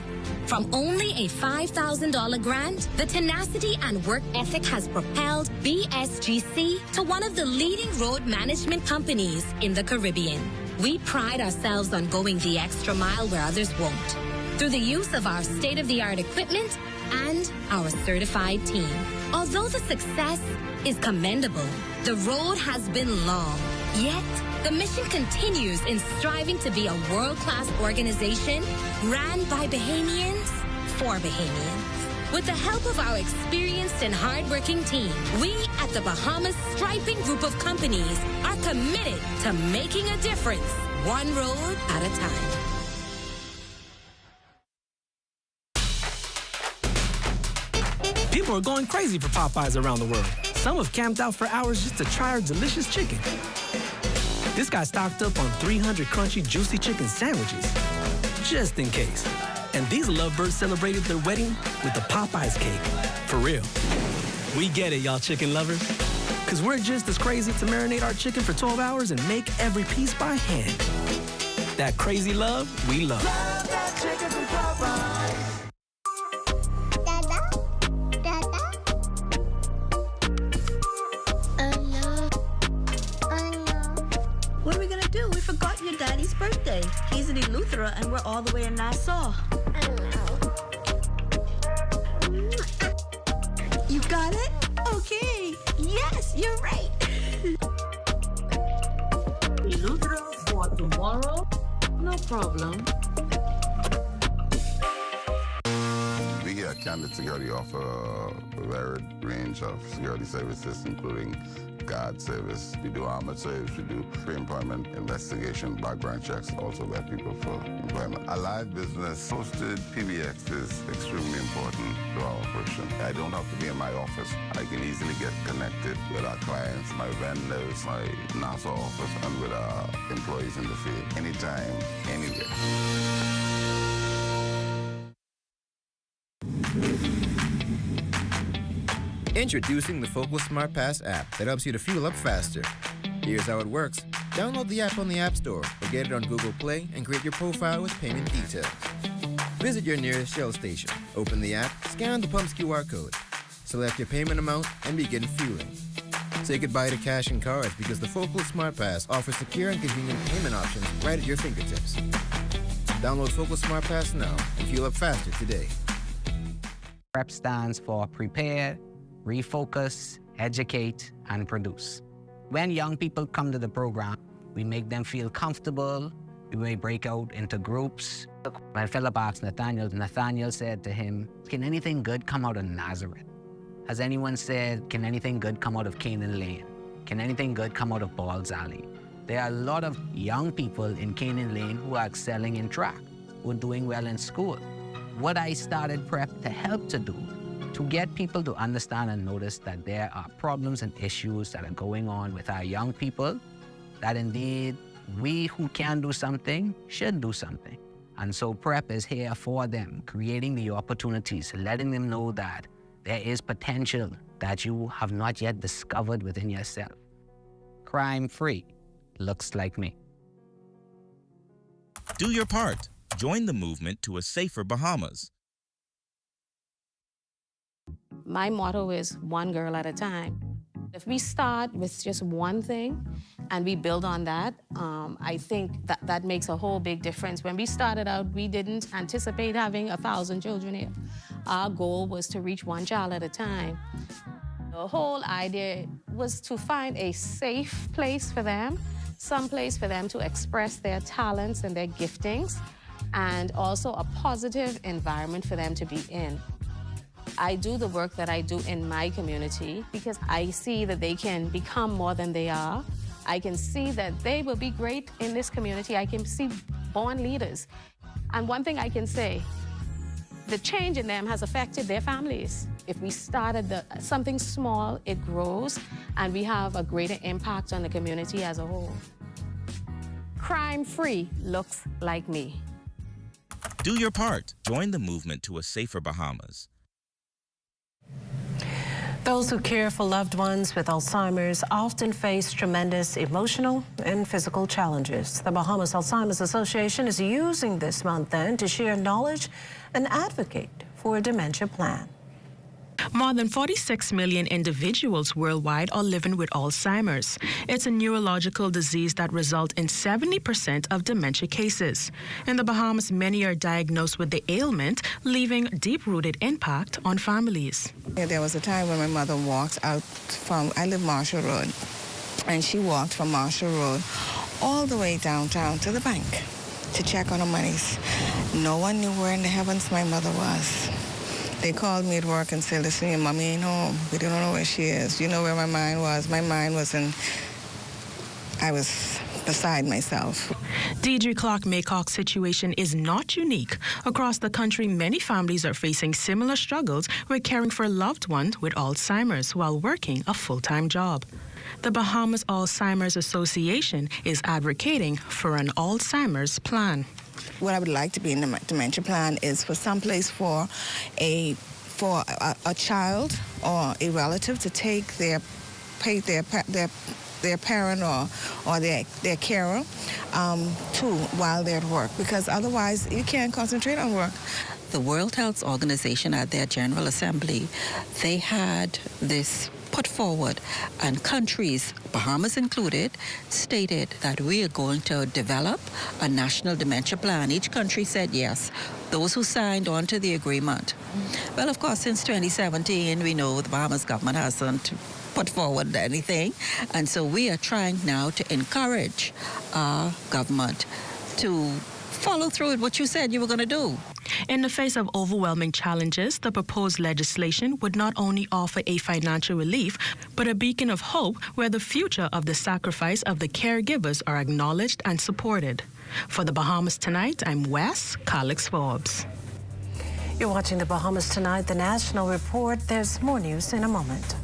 From only a $5,000 grant, the tenacity and work ethic has propelled BSGC to one of the leading road management companies in the Caribbean. We pride ourselves on going the extra mile where others won't, through the use of our state-of-the-art equipment and our certified team. Although the success is commendable, the road has been long. Yet, the mission continues in striving to be a world-class organization ran by Bahamians for Bahamians. With the help of our experienced and hardworking team, we at the Bahamas Striping Group of companies are committed to making a difference, one road at a time. People are going crazy for Popeyes around the world. Some have camped out for hours just to try our delicious chicken. This guy stocked up on 300 crunchy, juicy chicken sandwiches. just in case. And these lovebirds celebrated their wedding with the Popeyes cake. For real. We get it, y'all chicken lovers. Because we're just as crazy to marinate our chicken for 12 hours and make every piece by hand. That crazy love, we love. Love that chicken from Popeyes. What are we gonna do? We forgot your daddy's birthday. He's in Eleuthera and we're all the way in Nassau. You got it? Okay. Yes, you're right. Eleuthera for tomorrow? No problem. We here at Candid Security offer a varied range of security services, including guard service, we do armored service, we do pre-employment investigation, background checks, also vet people for employment. A live business hosted PBX is extremely important to our operation. I don't have to be in my office. I can easily get connected with our clients, my vendors, my NASA office, and with our employees in the field, anytime, anywhere. Introducing the Focal Smart Pass app that helps you to fuel up faster. Here's how it works. Download the app on the App Store or get it on Google Play and create your profile with payment details. Visit your nearest Shell station. Open the app, scan the pump's QR code. Select your payment amount and begin fueling. Say goodbye to cash and cards because the Focal Smart Pass offers secure and convenient payment options right at your fingertips. Download Focal Smart Pass now and fuel up faster today. PREP stands for Prepare, Refocus, Educate, and Produce. When young people come to the program, we make them feel comfortable. We may break out into groups. When Philip asked Nathaniel said to him, "Can anything good come out of Nazareth?" Has anyone said, "Can anything good come out of Canaan Lane? Can anything good come out of Ball's Alley?" There are a lot of young people in Canaan Lane who are excelling in track, who are doing well in school. What I started PREP to help to do, to get people to understand and notice that there are problems and issues that are going on with our young people, that indeed we who can do something should do something. And so PREP is here for them, creating the opportunities, letting them know that there is potential that you have not yet discovered within yourself. Crime-free looks like me. Do your part. Join the movement to a safer Bahamas. My motto is one girl at a time. If we start with just one thing and we build on that, I think that makes a whole big difference. When we started out, we didn't anticipate having 1,000 children here. Our goal was to reach one child at a time. The whole idea was to find a safe place for them, some place for them to express their talents and their giftings, and also a positive environment for them to be in. I do the work that I do in my community because I see that they can become more than they are. I can see that they will be great in this community. I can see born leaders. And one thing I can say, the change in them has affected their families. If we started something small, it grows, and we have a greater impact on the community as a whole. Crime-free looks like me. Do your part. Join the movement to a safer Bahamas. Those who care for loved ones with Alzheimer's often face tremendous emotional and physical challenges. The Bahamas Alzheimer's Association is using this month then to share knowledge and advocate for a dementia plan. More than 46 million individuals worldwide are living with Alzheimer's. It's a neurological disease that results in 70% of dementia cases. In the Bahamas, many are diagnosed with the ailment, leaving deep-rooted impact on families. There was a time when my mother walked out from, I live Marshall Road, and she walked from Marshall Road all the way downtown to the bank to check on her monies. No one knew where in the heavens my mother was. They called me at work and said, "Listen, your mommy ain't home. We don't know where she is." You know where my mind was? My mind was I was beside myself. Deidre Clark Maycock's situation is not unique. Across the country, many families are facing similar struggles with caring for loved ones with Alzheimer's while working a full-time job. The Bahamas Alzheimer's Association is advocating for an Alzheimer's plan. what I would like to be in the dementia plan is for someplace for a child or a relative to pay their parent or their carer too while they're at work, because otherwise you can't concentrate on work. The World Health Organization at their General Assembly, they had this put forward, and countries, Bahamas included, stated that we are going to develop a national dementia plan. Each country said yes, those who signed on to the agreement. Well, of course, since 2017, we know the Bahamas government hasn't put forward anything, and so we are trying now to encourage our government to follow through with what you said you were going to do. In the face of overwhelming challenges, the proposed legislation would not only offer a financial relief, but a beacon of hope where the future of the sacrifice of the caregivers are acknowledged and supported. For the Bahamas Tonight, I'm Wes Calix-Forbes. You're watching the Bahamas Tonight, the National Report. There's more news in a moment.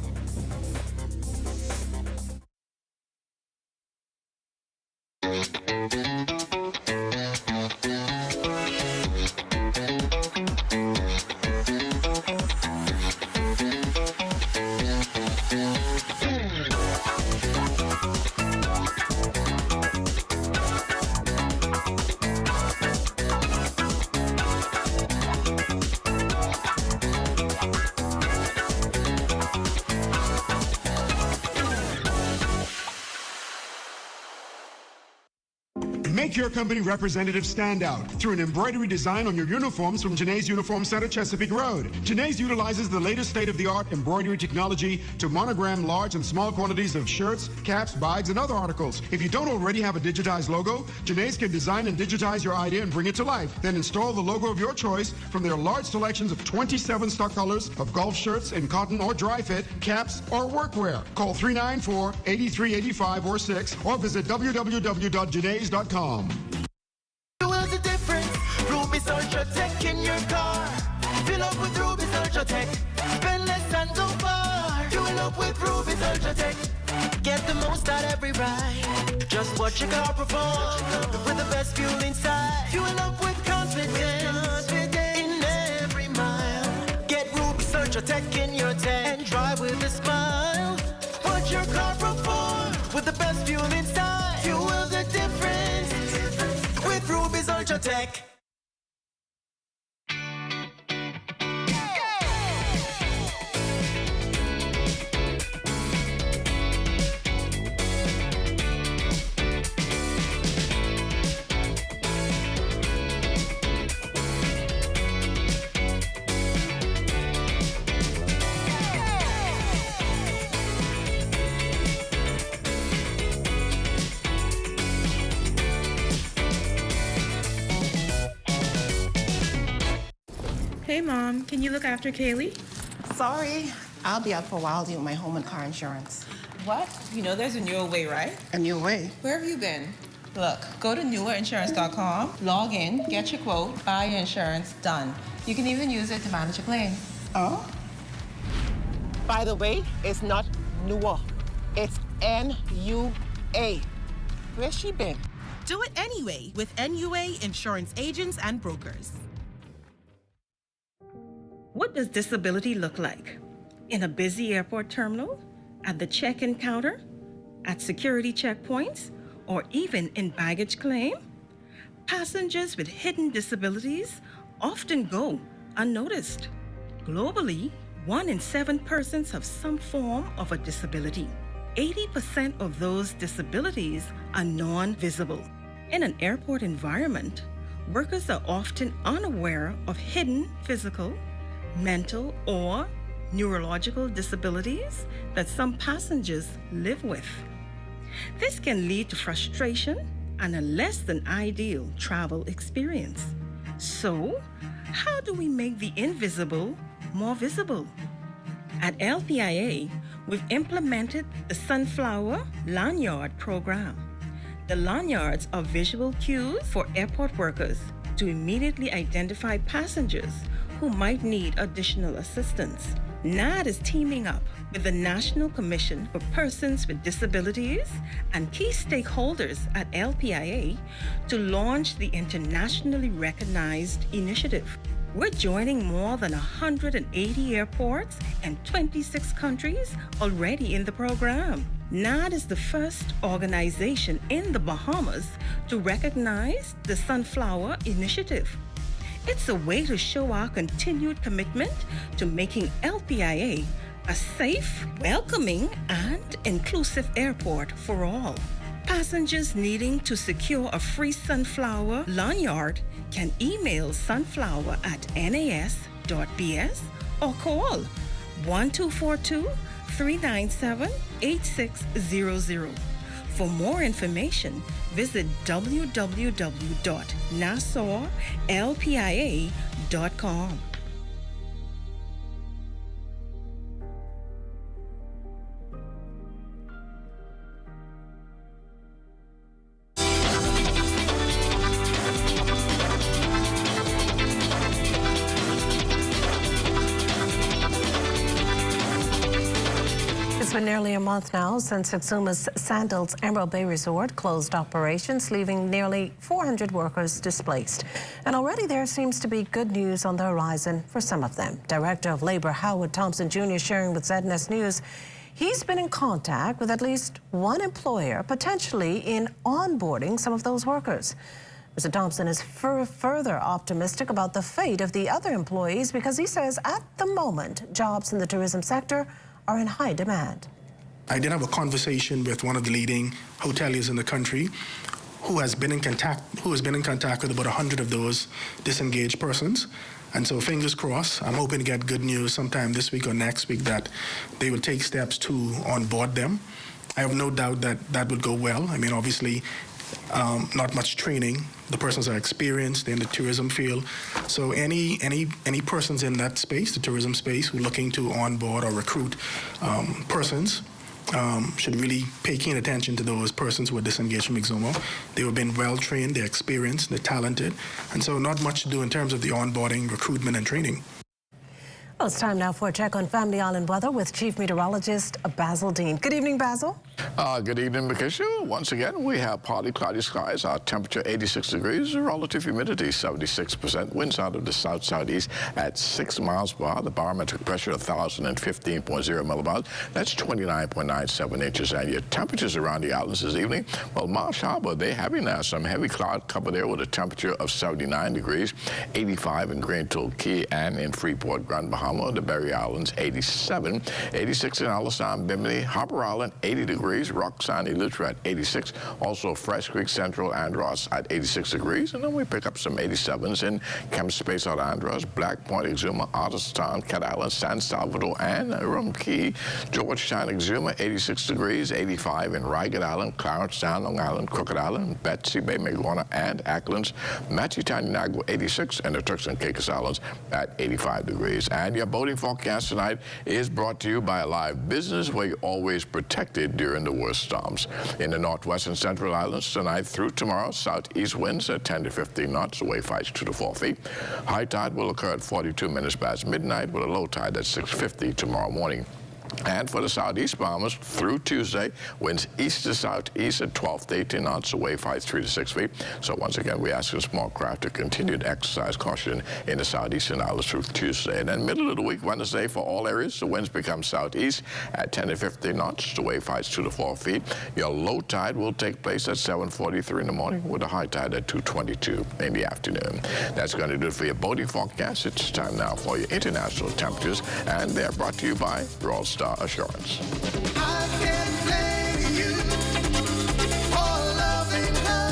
Make your company representative stand out through an embroidery design on your uniforms from Janae's Uniform Center, Chesapeake Road. Janae's utilizes the latest state-of-the-art embroidery technology to monogram large and small quantities of shirts, caps, bags, and other articles. If you don't already have a digitized logo, Janae's can design and digitize your idea and bring it to life. Then install the logo of your choice from their large selections of 27 stock colors of golf shirts in cotton or dry fit, caps, or workwear. Call 394-8385 or 6 or visit www.janae's.com. Fuel the difference. Ruby's Ultra Tech in your car. Fill up with Ruby's Ultra Tech. Spend less and go far. Fuel up with Ruby's Ultra Tech. Get the most out every ride. Just watch your car perform with the best fuel inside. Fuel up with confidence in every mile. Get Ruby's Ultra Tech in your tech and drive with a smile. Watch your car perform with the best fuel inside. Fuel the difference with Ruby's Ultra Tech. Hey, Mom, can you look after Kaylee? Sorry, I'll be out for a while doing my home and car insurance. What? You know there's a newer way, right? A new way? Where have you been? Look, go to newerinsurance.com, log in, get your quote, buy your insurance, done. You can even use it to manage a claim. Oh? By the way, it's not newer. It's N-U-A. Where's she been? Do it anyway with NUA Insurance Agents and Brokers. What does disability look like? In a busy airport terminal? At the check-in counter? At security checkpoints? Or even in baggage claim? Passengers with hidden disabilities often go unnoticed. Globally, 1 in 7 persons have some form of a disability. 80% of those disabilities are non-visible. In an airport environment, workers are often unaware of hidden physical, mental, or neurological disabilities that some passengers live with. This can lead to frustration and a less than ideal travel experience. So, how do we make the invisible more visible? At LPIA, we've implemented the Sunflower Lanyard program. The lanyards are visual cues for airport workers to immediately identify passengers who might need additional assistance. NAD is teaming up with the National Commission for Persons with Disabilities and key stakeholders at LPIA to launch the internationally recognized initiative. We're joining more than 180 airports and 26 countries already in the program. NAD is the first organization in the Bahamas to recognize the Sunflower Initiative. It's a way to show our continued commitment to making LPIA a safe, welcoming, and inclusive airport for all. Passengers needing to secure a free sunflower lanyard can email sunflower@nas.bs or call 1242-397-8600. For more information, visit www.nassauLPIA.com. It's been nearly a month now since Exuma's Sandals Emerald Bay Resort closed operations, leaving nearly 400 workers displaced. And already there seems to be good news on the horizon for some of them. Director of Labor Howard Thompson Jr. sharing with ZNS News he's been in contact with at least one employer, potentially in onboarding some of those workers. Mr. Thompson is further optimistic about the fate of the other employees because he says at the moment, jobs in the tourism sector are in high demand. I did have a conversation with one of the leading hoteliers in the country who has been in contact with about 100 of those disengaged persons. And so fingers crossed, I'm hoping to get good news sometime this week or next week that they will take steps to onboard them. I have no doubt that that would go well. I mean, obviously, not much training. The persons are experienced in the tourism field. So any persons in that space, the tourism space, who are looking to onboard or recruit persons should really pay keen attention to those persons who are disengaged from Exuma. They have been well trained, they're experienced, they're talented, and so not much to do in terms of the onboarding, recruitment, and training. Well, it's time now for a check on Family Island weather with Chief Meteorologist Basil Dean. Good evening, Basil. Good evening, Makisha. Once again, we have partly cloudy skies. Our temperature 86 degrees, relative humidity 76%, winds out of the south-southeast at 6 miles per hour. The barometric pressure 1,015.0 millibars. That's 29.97 inches. And your temperatures around the islands this evening, well, Marsh Harbor, they're having some heavy cloud cover there with a temperature of 79 degrees, 85 in Grand Tulkey and in Freeport, Grand Bahama. The Berry Islands, 87, 86 in Alistan, Bimini, Harper Island, 80 degrees, Roxanne, Eleuthera at 86, also Fresh Creek, Central, Andros at 86 degrees, and then we pick up some 87s in Kemp Space out Andros, Black Point, Exuma, Otterstown, Cat Island, San Salvador, and Rum Key, Georgetown, Exuma, 86 degrees, 85 in Ragged Island, Clarence Town, Long Island, Crooked Island, Betsy Bay, Magona, and Acklands, Matchetown, Inagua, 86, and the Turks and Caicos Islands at 85 degrees. And your boating forecast tonight is brought to you by Alive Business, where you're always protected during the worst storms. In the northwest and central islands tonight through tomorrow, southeast winds at 10 to 15 knots, wave heights 2 to 4 feet. High tide will occur at 42 minutes past midnight with a low tide at 6:50 tomorrow morning. And for the southeast Bahamas, through Tuesday, winds east to southeast at 12 to 18 knots, wave height 3 to 6 feet. So once again, we ask small craft to continue to exercise caution in the southeastern islands through Tuesday. And then middle of the week, Wednesday, for all areas, the winds become southeast at 10 to 15 knots, the wave heights 2 to 4 feet. Your low tide will take place at 7:43 in the morning with a high tide at 2:22 in the afternoon. That's going to do it for your boating forecast. It's time now for your international temperatures, and they're brought to you by Royal Star Assurance. I can't blame you for loving her.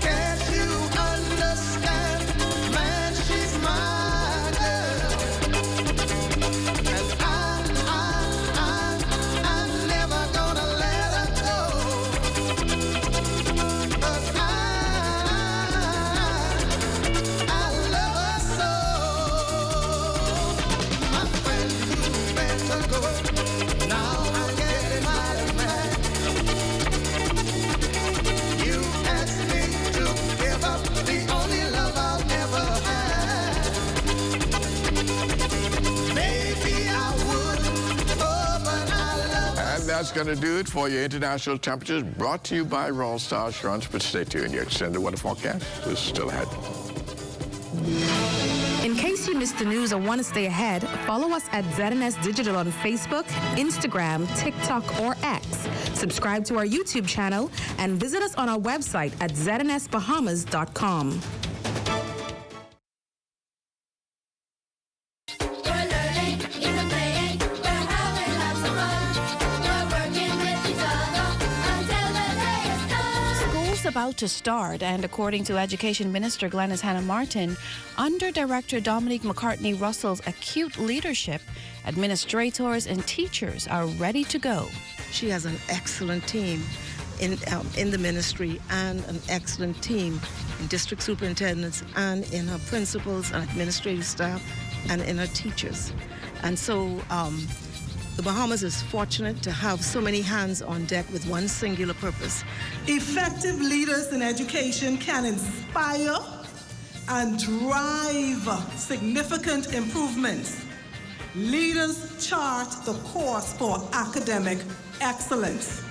Can't you understand, man, she's my girl. And I'm never gonna let her go. 'Cause I love her so. My friend, you better go. And that's going to do it for your international temperatures, brought to you by Royal Star Assurance. But stay tuned, your extended weather forecast is still ahead. In case you missed the news or want to stay ahead, follow us at ZNS Digital on Facebook, Instagram, TikTok, or X. Subscribe to our YouTube channel and visit us on our website at znsbahamas.com. About to start, and according to Education Minister Glenys Hannah Martin, under Director Dominique McCartney Russell's acute leadership, administrators and teachers are ready to go. She has an excellent team in the ministry and an excellent team in district superintendents and in her principals and administrative staff and in her teachers. And so the Bahamas is fortunate to have so many hands on deck with one singular purpose. Effective leaders in education can inspire and drive significant improvements. Leaders chart the course for academic excellence.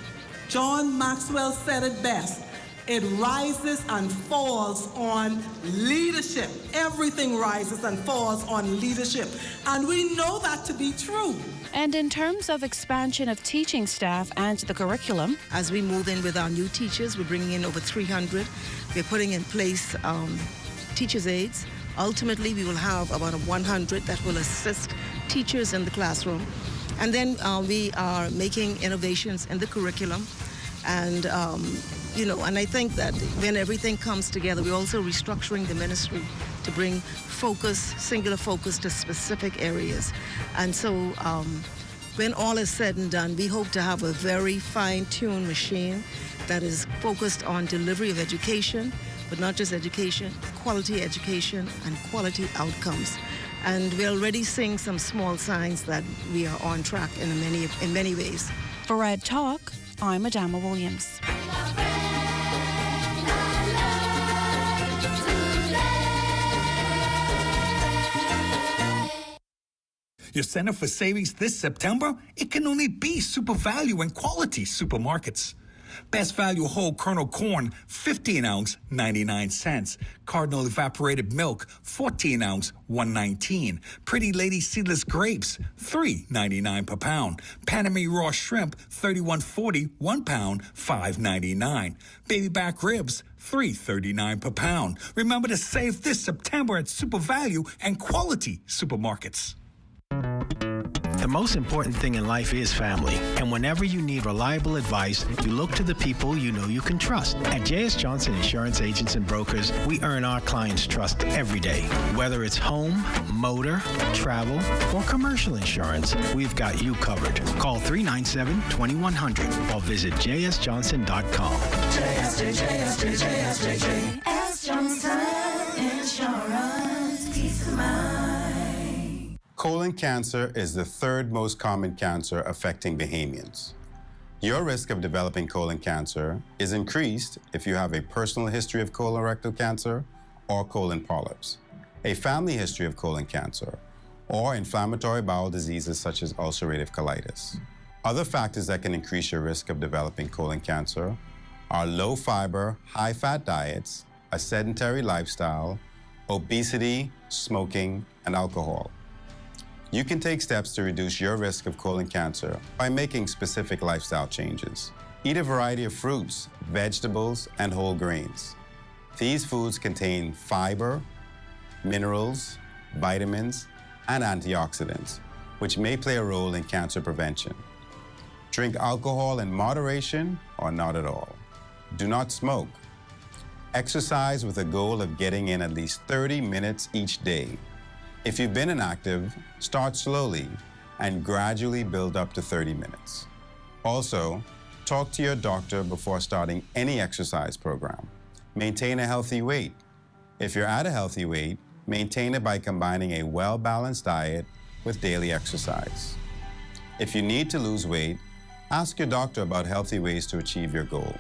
John Maxwell said it best. It rises and falls on leadership. Everything rises and falls on leadership. And we know that to be true. And in terms of expansion of teaching staff and the curriculum, as we move in with our new teachers, we're bringing in over 300. We're putting in place teachers' aides. Ultimately, we will have about 100 that will assist teachers in the classroom. And then we are making innovations in the curriculum. And, and I think that when everything comes together, we're also restructuring the ministry to bring singular focus to specific areas. And so when all is said and done, we hope to have a very fine-tuned machine that is focused on delivery of education, but not just education, quality education and quality outcomes. And we're already seeing some small signs that we are on track in many ways. For Ed Talk, I'm Adama Williams. Your center for savings this September? It can only be Super Value and Quality Supermarkets. Best Value Whole Kernel Corn, 15 ounce, 99 cents. Cardinal Evaporated Milk, 14 ounce, 119. Pretty Lady Seedless Grapes, $3.99 per pound. Panama Raw Shrimp, $31.40, 1 pound, $5.99. Baby Back Ribs, $3.39 per pound. Remember to save this September at Super Value and Quality Supermarkets. The most important thing in life is family. And whenever you need reliable advice, you look to the people you know you can trust. At J.S. Johnson Insurance Agents and Brokers, we earn our clients' trust every day. Whether it's home, motor, travel, or commercial insurance, we've got you covered. Call 397-2100 or visit jsjohnson.com. JS Johnson Insurance, peace of mind. Colon cancer is the third most common cancer affecting Bahamians. Your risk of developing colon cancer is increased if you have a personal history of colorectal cancer or colon polyps, a family history of colon cancer, or inflammatory bowel diseases such as ulcerative colitis. Other factors that can increase your risk of developing colon cancer are low fiber, high fat diets, a sedentary lifestyle, obesity, smoking, and alcohol. You can take steps to reduce your risk of colon cancer by making specific lifestyle changes. Eat a variety of fruits, vegetables, and whole grains. These foods contain fiber, minerals, vitamins, and antioxidants, which may play a role in cancer prevention. Drink alcohol in moderation or not at all. Do not smoke. Exercise with a goal of getting in at least 30 minutes each day. If you've been inactive, start slowly and gradually build up to 30 minutes. Also, talk to your doctor before starting any exercise program. Maintain a healthy weight. If you're at a healthy weight, maintain it by combining a well-balanced diet with daily exercise. If you need to lose weight, ask your doctor about healthy ways to achieve your goal.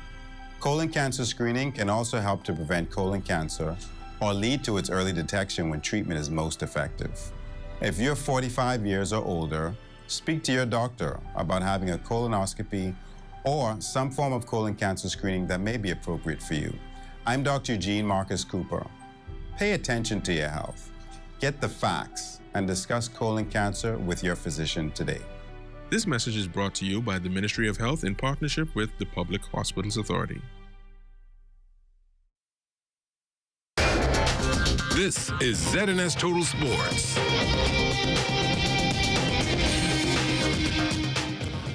Colon cancer screening can also help to prevent colon cancer or lead to its early detection when treatment is most effective. If you're 45 years or older Speak to your doctor about having a colonoscopy or some form of colon cancer screening that may be appropriate for you. I'm Dr. Eugene Marcus Cooper. Pay attention to your health. Get the facts and discuss colon cancer with your physician today. This message is brought to you by the Ministry of Health in partnership with the Public Hospitals Authority. This is ZNS Total Sports.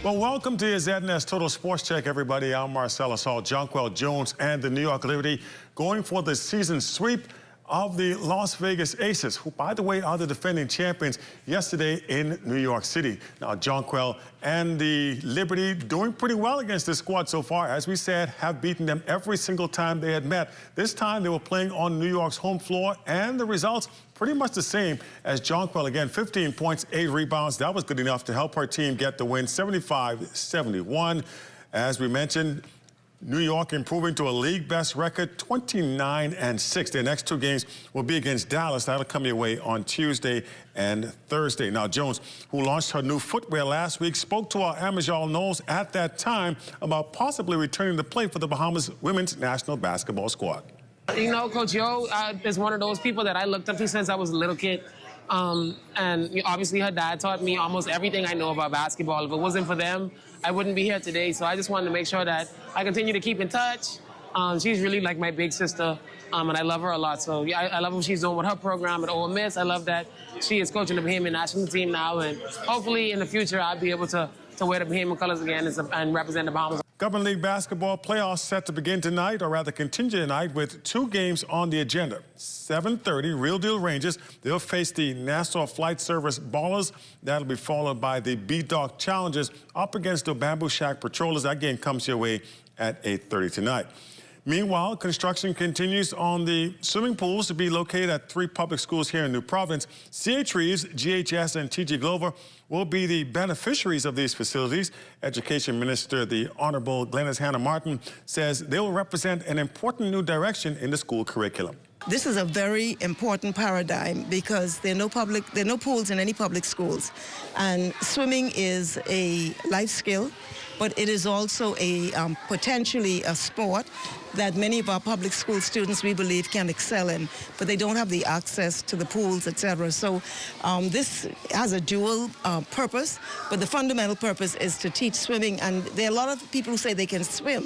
Well, welcome to your ZNS Total Sports Check, everybody. I'm Marcel Assault, Jonquel Jones, and the New York Liberty going for the season sweep of the Las Vegas Aces, who, by the way, are the defending champions yesterday in New York City. Now, Jonquel and the Liberty doing pretty well against this squad so far. As we said, have beaten them every single time they had met. This time they were playing on New York's home floor, and the results pretty much the same as Jonquel. Again, 15 points, 8 rebounds. That was good enough to help her team get the win, 75-71. As we mentioned, New York improving to a league best record, 29-6. Their next 2 games will be against Dallas. That'll come your way on Tuesday and Thursday. Now, Jones, who launched her new footwear last week, spoke to our Amajal Knowles at that time about possibly returning to play for the Bahamas women's national basketball squad. You know, Coach Yo is one of those people that I looked up to since I was a little kid. And obviously her dad taught me almost everything I know about basketball. If it wasn't for them, I wouldn't be here today. So I just wanted to make sure that I continue to keep in touch. She's really like my big sister, and I love her a lot. So yeah, I love what she's doing with her program at Ole Miss. I love that she is coaching the Bahamian national team now, and hopefully in the future I'll be able to wear the Bahamian colors again and represent the Bahamas. Government League basketball playoffs set to begin tonight, or rather continue tonight, with 2 games on the agenda. 7:30, Real Deal Rangers. They'll face the Nassau Flight Service Ballers. That'll be followed by the B-Dock Challengers up against the Bamboo Shack Patrollers. That game comes your way at 8:30 tonight. Meanwhile, construction continues on the swimming pools to be located at 3 public schools here in New Providence. CH Reeves, GHS, and TG Glover will be the beneficiaries of these facilities. Education Minister, the Honorable Glennis Hannah Martin, says they will represent an important new direction in the school curriculum. This is a very important paradigm because there are no pools in any public schools. And swimming is a life skill, but it is also a potentially a sport that many of our public school students, we believe, can excel in, but they don't have the access to the pools, etc. So this has a dual purpose, but the fundamental purpose is to teach swimming. And there are a lot of people who say they can swim,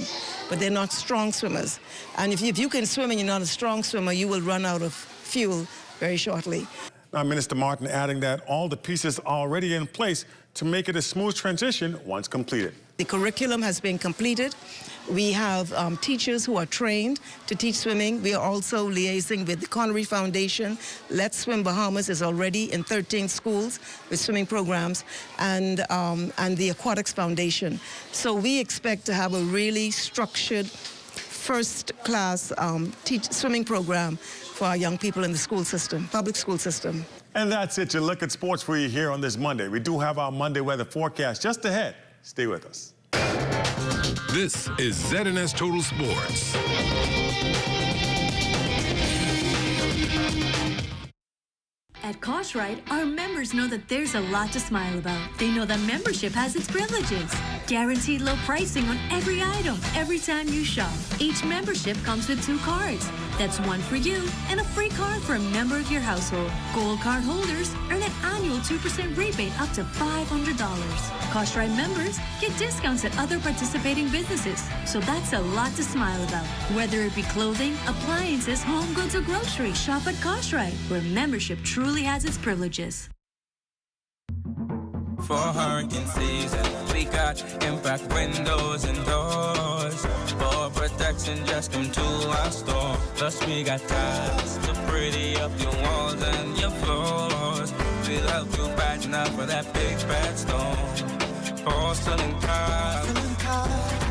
but they're not strong swimmers. And if you can swim and you're not a strong swimmer, you will run out of fuel very shortly. Now, Minister Martin adding that all the pieces are already in place to make it a smooth transition once completed. The curriculum has been completed. We have teachers who are trained to teach swimming. We are also liaising with the Connery Foundation. Let's Swim Bahamas is already in 13 schools with swimming programs, and the Aquatics Foundation. So we expect to have a really structured, first-class swimming program for our young people in the school system, public school system. And that's it. Your look at sports for you here on this Monday. We do have our Monday weather forecast just ahead. Stay with us. This is ZNS Total Sports. At Cartwright, our members know that there's a lot to smile about. They know that membership has its privileges. Guaranteed low pricing on every item, every time you shop. Each membership comes with 2 cards. That's one for you and a free card for a member of your household. Gold card holders earn an annual 2% rebate up to $500. Cartwright members get discounts at other participating businesses. So that's a lot to smile about. Whether it be clothing, appliances, home goods, or groceries, shop at Cartwright, where membership truly has its privileges. For hurricane season, we got impact windows and doors. For protection, just come to our store. Plus we got tiles to pretty up your walls and your floors. We'll help you brighten up for that big bad storm. Porcelain tiles,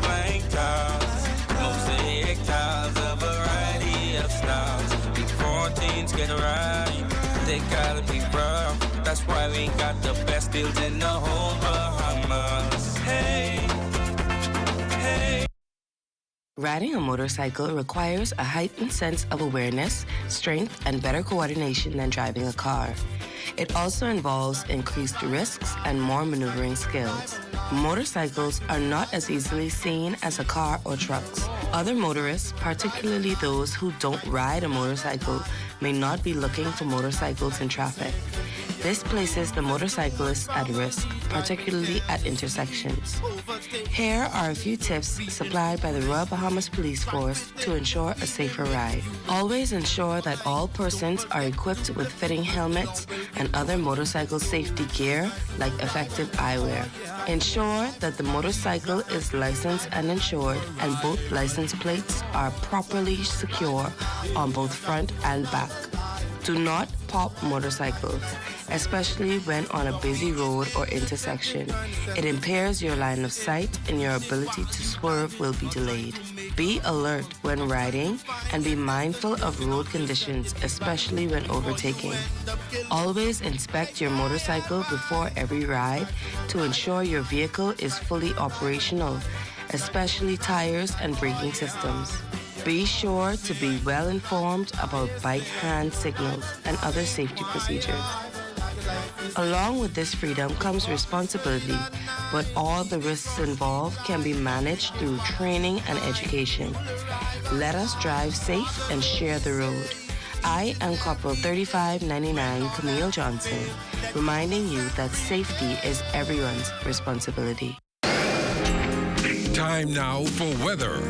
blank tiles, mosaic tiles, a variety of styles. Before teens get right, they gotta be rough. That's why we got the best deals in the whole Bahamas. Hey, hey. Riding a motorcycle requires a heightened sense of awareness, strength, and better coordination than driving a car. It also involves increased risks and more maneuvering skills. Motorcycles are not as easily seen as a car or trucks. Other motorists, particularly those who don't ride a motorcycle, may not be looking for motorcycles in traffic. This places the motorcyclist at risk, particularly at intersections. Here are a few tips supplied by the Royal Bahamas Police Force to ensure a safer ride. Always ensure that all persons are equipped with fitting helmets and other motorcycle safety gear like effective eyewear. Ensure that the motorcycle is licensed and insured and both license plates are properly secure on both front and back. Do not pop motorcycles, especially when on a busy road or intersection. It impairs your line of sight and your ability to swerve will be delayed. Be alert when riding and be mindful of road conditions, especially when overtaking. Always inspect your motorcycle before every ride to ensure your vehicle is fully operational, especially tires and braking systems. Be sure to be well informed about bike hand signals and other safety procedures. Along with this freedom comes responsibility, but all the risks involved can be managed through training and education. Let us drive safe and share the road. I am Corporal 3599 Camille Johnson, reminding you that safety is everyone's responsibility. Time now for weather.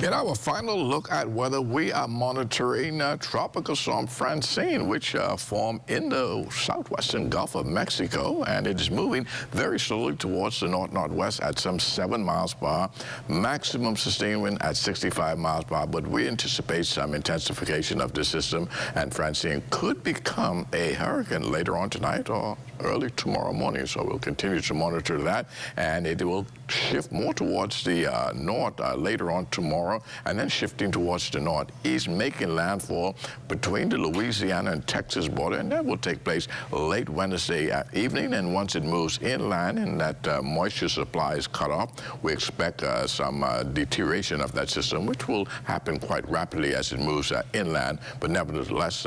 In our final look at weather, we are monitoring Tropical Storm Francine, which formed in the southwestern Gulf of Mexico, and it is moving very slowly towards the north-northwest at some 7 miles per hour, maximum sustained wind at 65 miles per hour, but we anticipate some intensification of the system, and Francine could become a hurricane later on tonight or early tomorrow morning, so we'll continue to monitor that, and it will shift more towards the north later on tomorrow, and then shifting towards the northeast, making landfall between the Louisiana and Texas border, and that will take place late Wednesday evening, and once it moves inland and that moisture supply is cut off, we expect some deterioration of that system, which will happen quite rapidly as it moves inland, but nevertheless,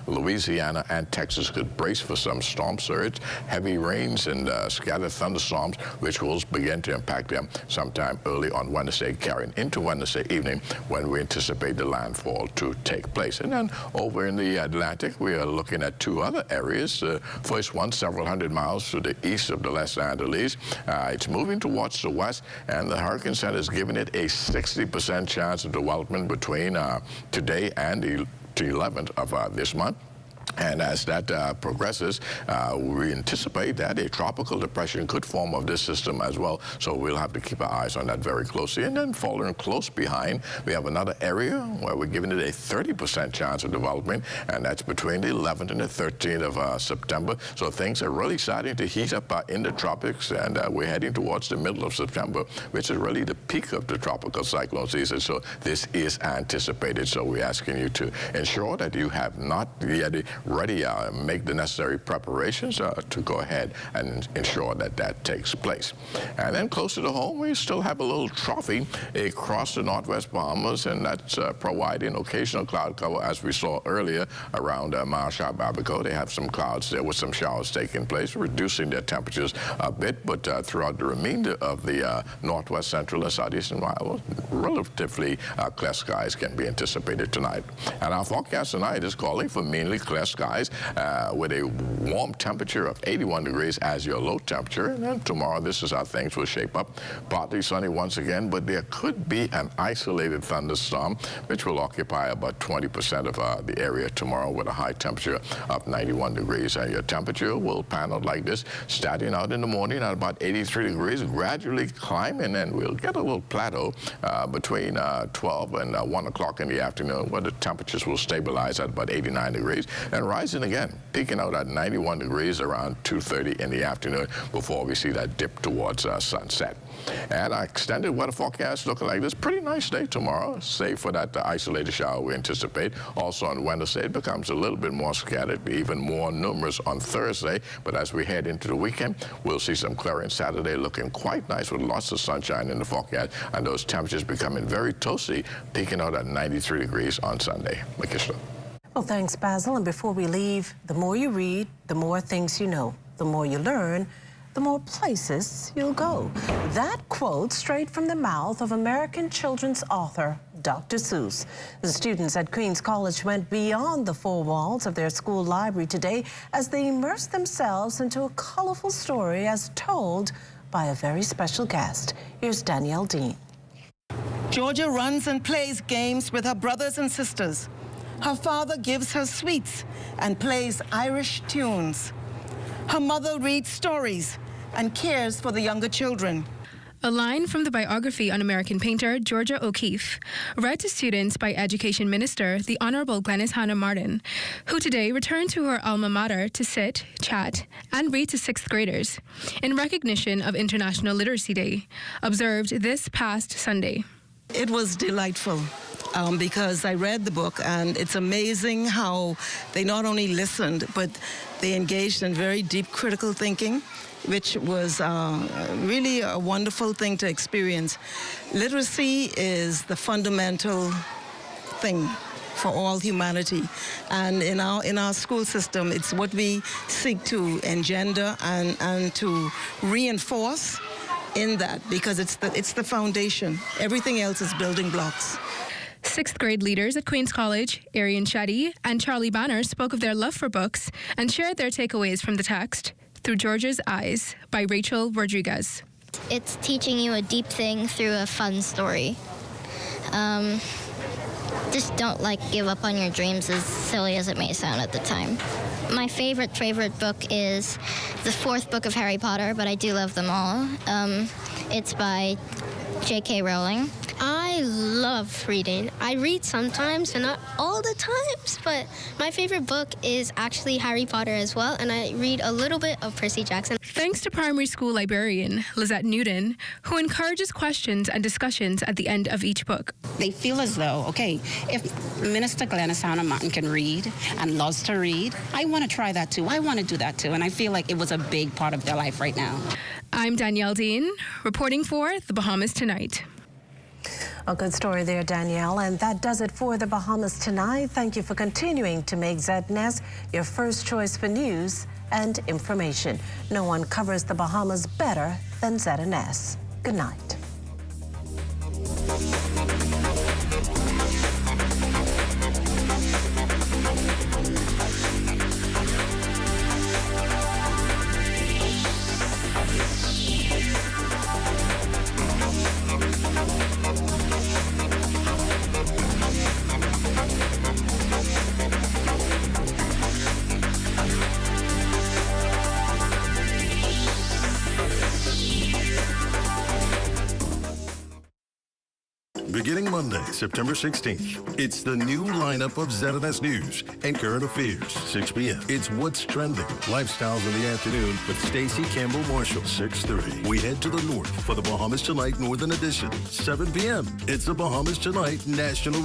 Louisiana and Texas could brace for some storm surge, heavy rains and scattered thunderstorms, which will begin to impact them sometime early on Wednesday, carrying into Wednesday evening when we anticipate the landfall to take place. And then over in the Atlantic, we are looking at two other areas. The first one, several hundred miles to the east of the Los Angeles. It's moving towards the west, and the Hurricane Center is giving it a 60% chance of development between today and the 11th of this month. And as that progresses, we anticipate that a tropical depression could form of this system as well. So we'll have to keep our eyes on that very closely. And then following close behind, we have another area where we're giving it a 30% chance of development, and that's between the 11th and the 13th of September. So things are really starting to heat up in the tropics, and we're heading towards the middle of September, which is really the peak of the tropical cyclone season. So this is anticipated. So we're asking you to ensure that you have not yet ready, make the necessary preparations to go ahead and ensure that that takes place. And then closer to home, we still have a little trophy across the northwest Bahamas, and that's providing occasional cloud cover, as we saw earlier around Marshall Babaco. They have some clouds there with some showers taking place, reducing their temperatures a bit, but throughout the remainder of the northwest, central, and southeastern, relatively clear skies can be anticipated tonight. And our forecast tonight is calling for mainly clear skies with a warm temperature of 81 degrees as your low temperature. And then tomorrow, this is how things will shape up. Partly sunny once again, but there could be an isolated thunderstorm, which will occupy about 20% of the area tomorrow with a high temperature of 91 degrees. And your temperature will pan out like this, starting out in the morning at about 83 degrees, gradually climbing, and we'll get a little plateau between 12 and 1 o'clock in the afternoon, where the temperatures will stabilize at about 89 degrees, and rising again, peaking out at 91 degrees around 2:30 in the afternoon before we see that dip towards sunset. And our extended weather forecast looking like this. Pretty nice day tomorrow, save for that isolated shower we anticipate. Also on Wednesday, it becomes a little bit more scattered, even more numerous on Thursday. But as we head into the weekend, we'll see some clearing Saturday, looking quite nice with lots of sunshine in the forecast, and those temperatures becoming very toasty, peaking out at 93 degrees on Sunday. Makisha. Well, thanks, Basil. And before we leave, the more you read, the more things you know. The more you learn, the more places you'll go. That quote straight from the mouth of American children's author, Dr. Seuss. The students at Queens College went beyond the four walls of their school library today as they immersed themselves into a colorful story as told by a very special guest. Here's Danielle Dean. Georgia runs and plays games with her brothers and sisters. Her father gives her sweets and plays Irish tunes. Her mother reads stories and cares for the younger children. A line from the biography on American painter Georgia O'Keeffe, read to students by Education Minister the Honorable Glenys Hannah Martin, who today returned to her alma mater to sit, chat, and read to sixth graders in recognition of International Literacy Day, observed this past Sunday. It was delightful because I read the book, and it's amazing how they not only listened, but they engaged in very deep critical thinking, which was really a wonderful thing to experience. Literacy is the fundamental thing for all humanity, and in our school system, it's what we seek to engender and to reinforce in that, because it's the foundation. Everything else is building blocks. Sixth grade leaders at Queens College, Arian Shetty and Charlie Banner, spoke of their love for books and shared their takeaways from the text, Through Georgia's Eyes, by Rachel Rodriguez. It's teaching you a deep thing through a fun story. Just don't give up on your dreams, as silly as it may sound at the time. My favorite book is the fourth book of Harry Potter, but I do love them all. It's by J.K. Rowling. I love reading. I read sometimes and not all the times, but my favorite book is actually Harry Potter as well, and I read a little bit of Percy Jackson. Thanks to primary school librarian Lizette Newton, who encourages questions and discussions at the end of each book. They feel as though, okay, if Minister Glenys Hannah Martin can read and loves to read, I want to try that too. I want to do that too, and I feel like it was a big part of their life right now. I'm Danielle Dean, reporting for The Bahamas Tonight. A good story there, Danielle. And that does it for The Bahamas Tonight. Thank you for continuing to make ZNS your first choice for news and information. No one covers the Bahamas better than ZNS. Good night. Beginning Monday, September 16th, it's the new lineup of ZNS News and Current Affairs, 6 p.m. It's What's Trending, Lifestyles in the Afternoon with Stacey Campbell Marshall, 6:30. We head to the north for the Bahamas Tonight Northern Edition, 7 p.m. It's the Bahamas Tonight National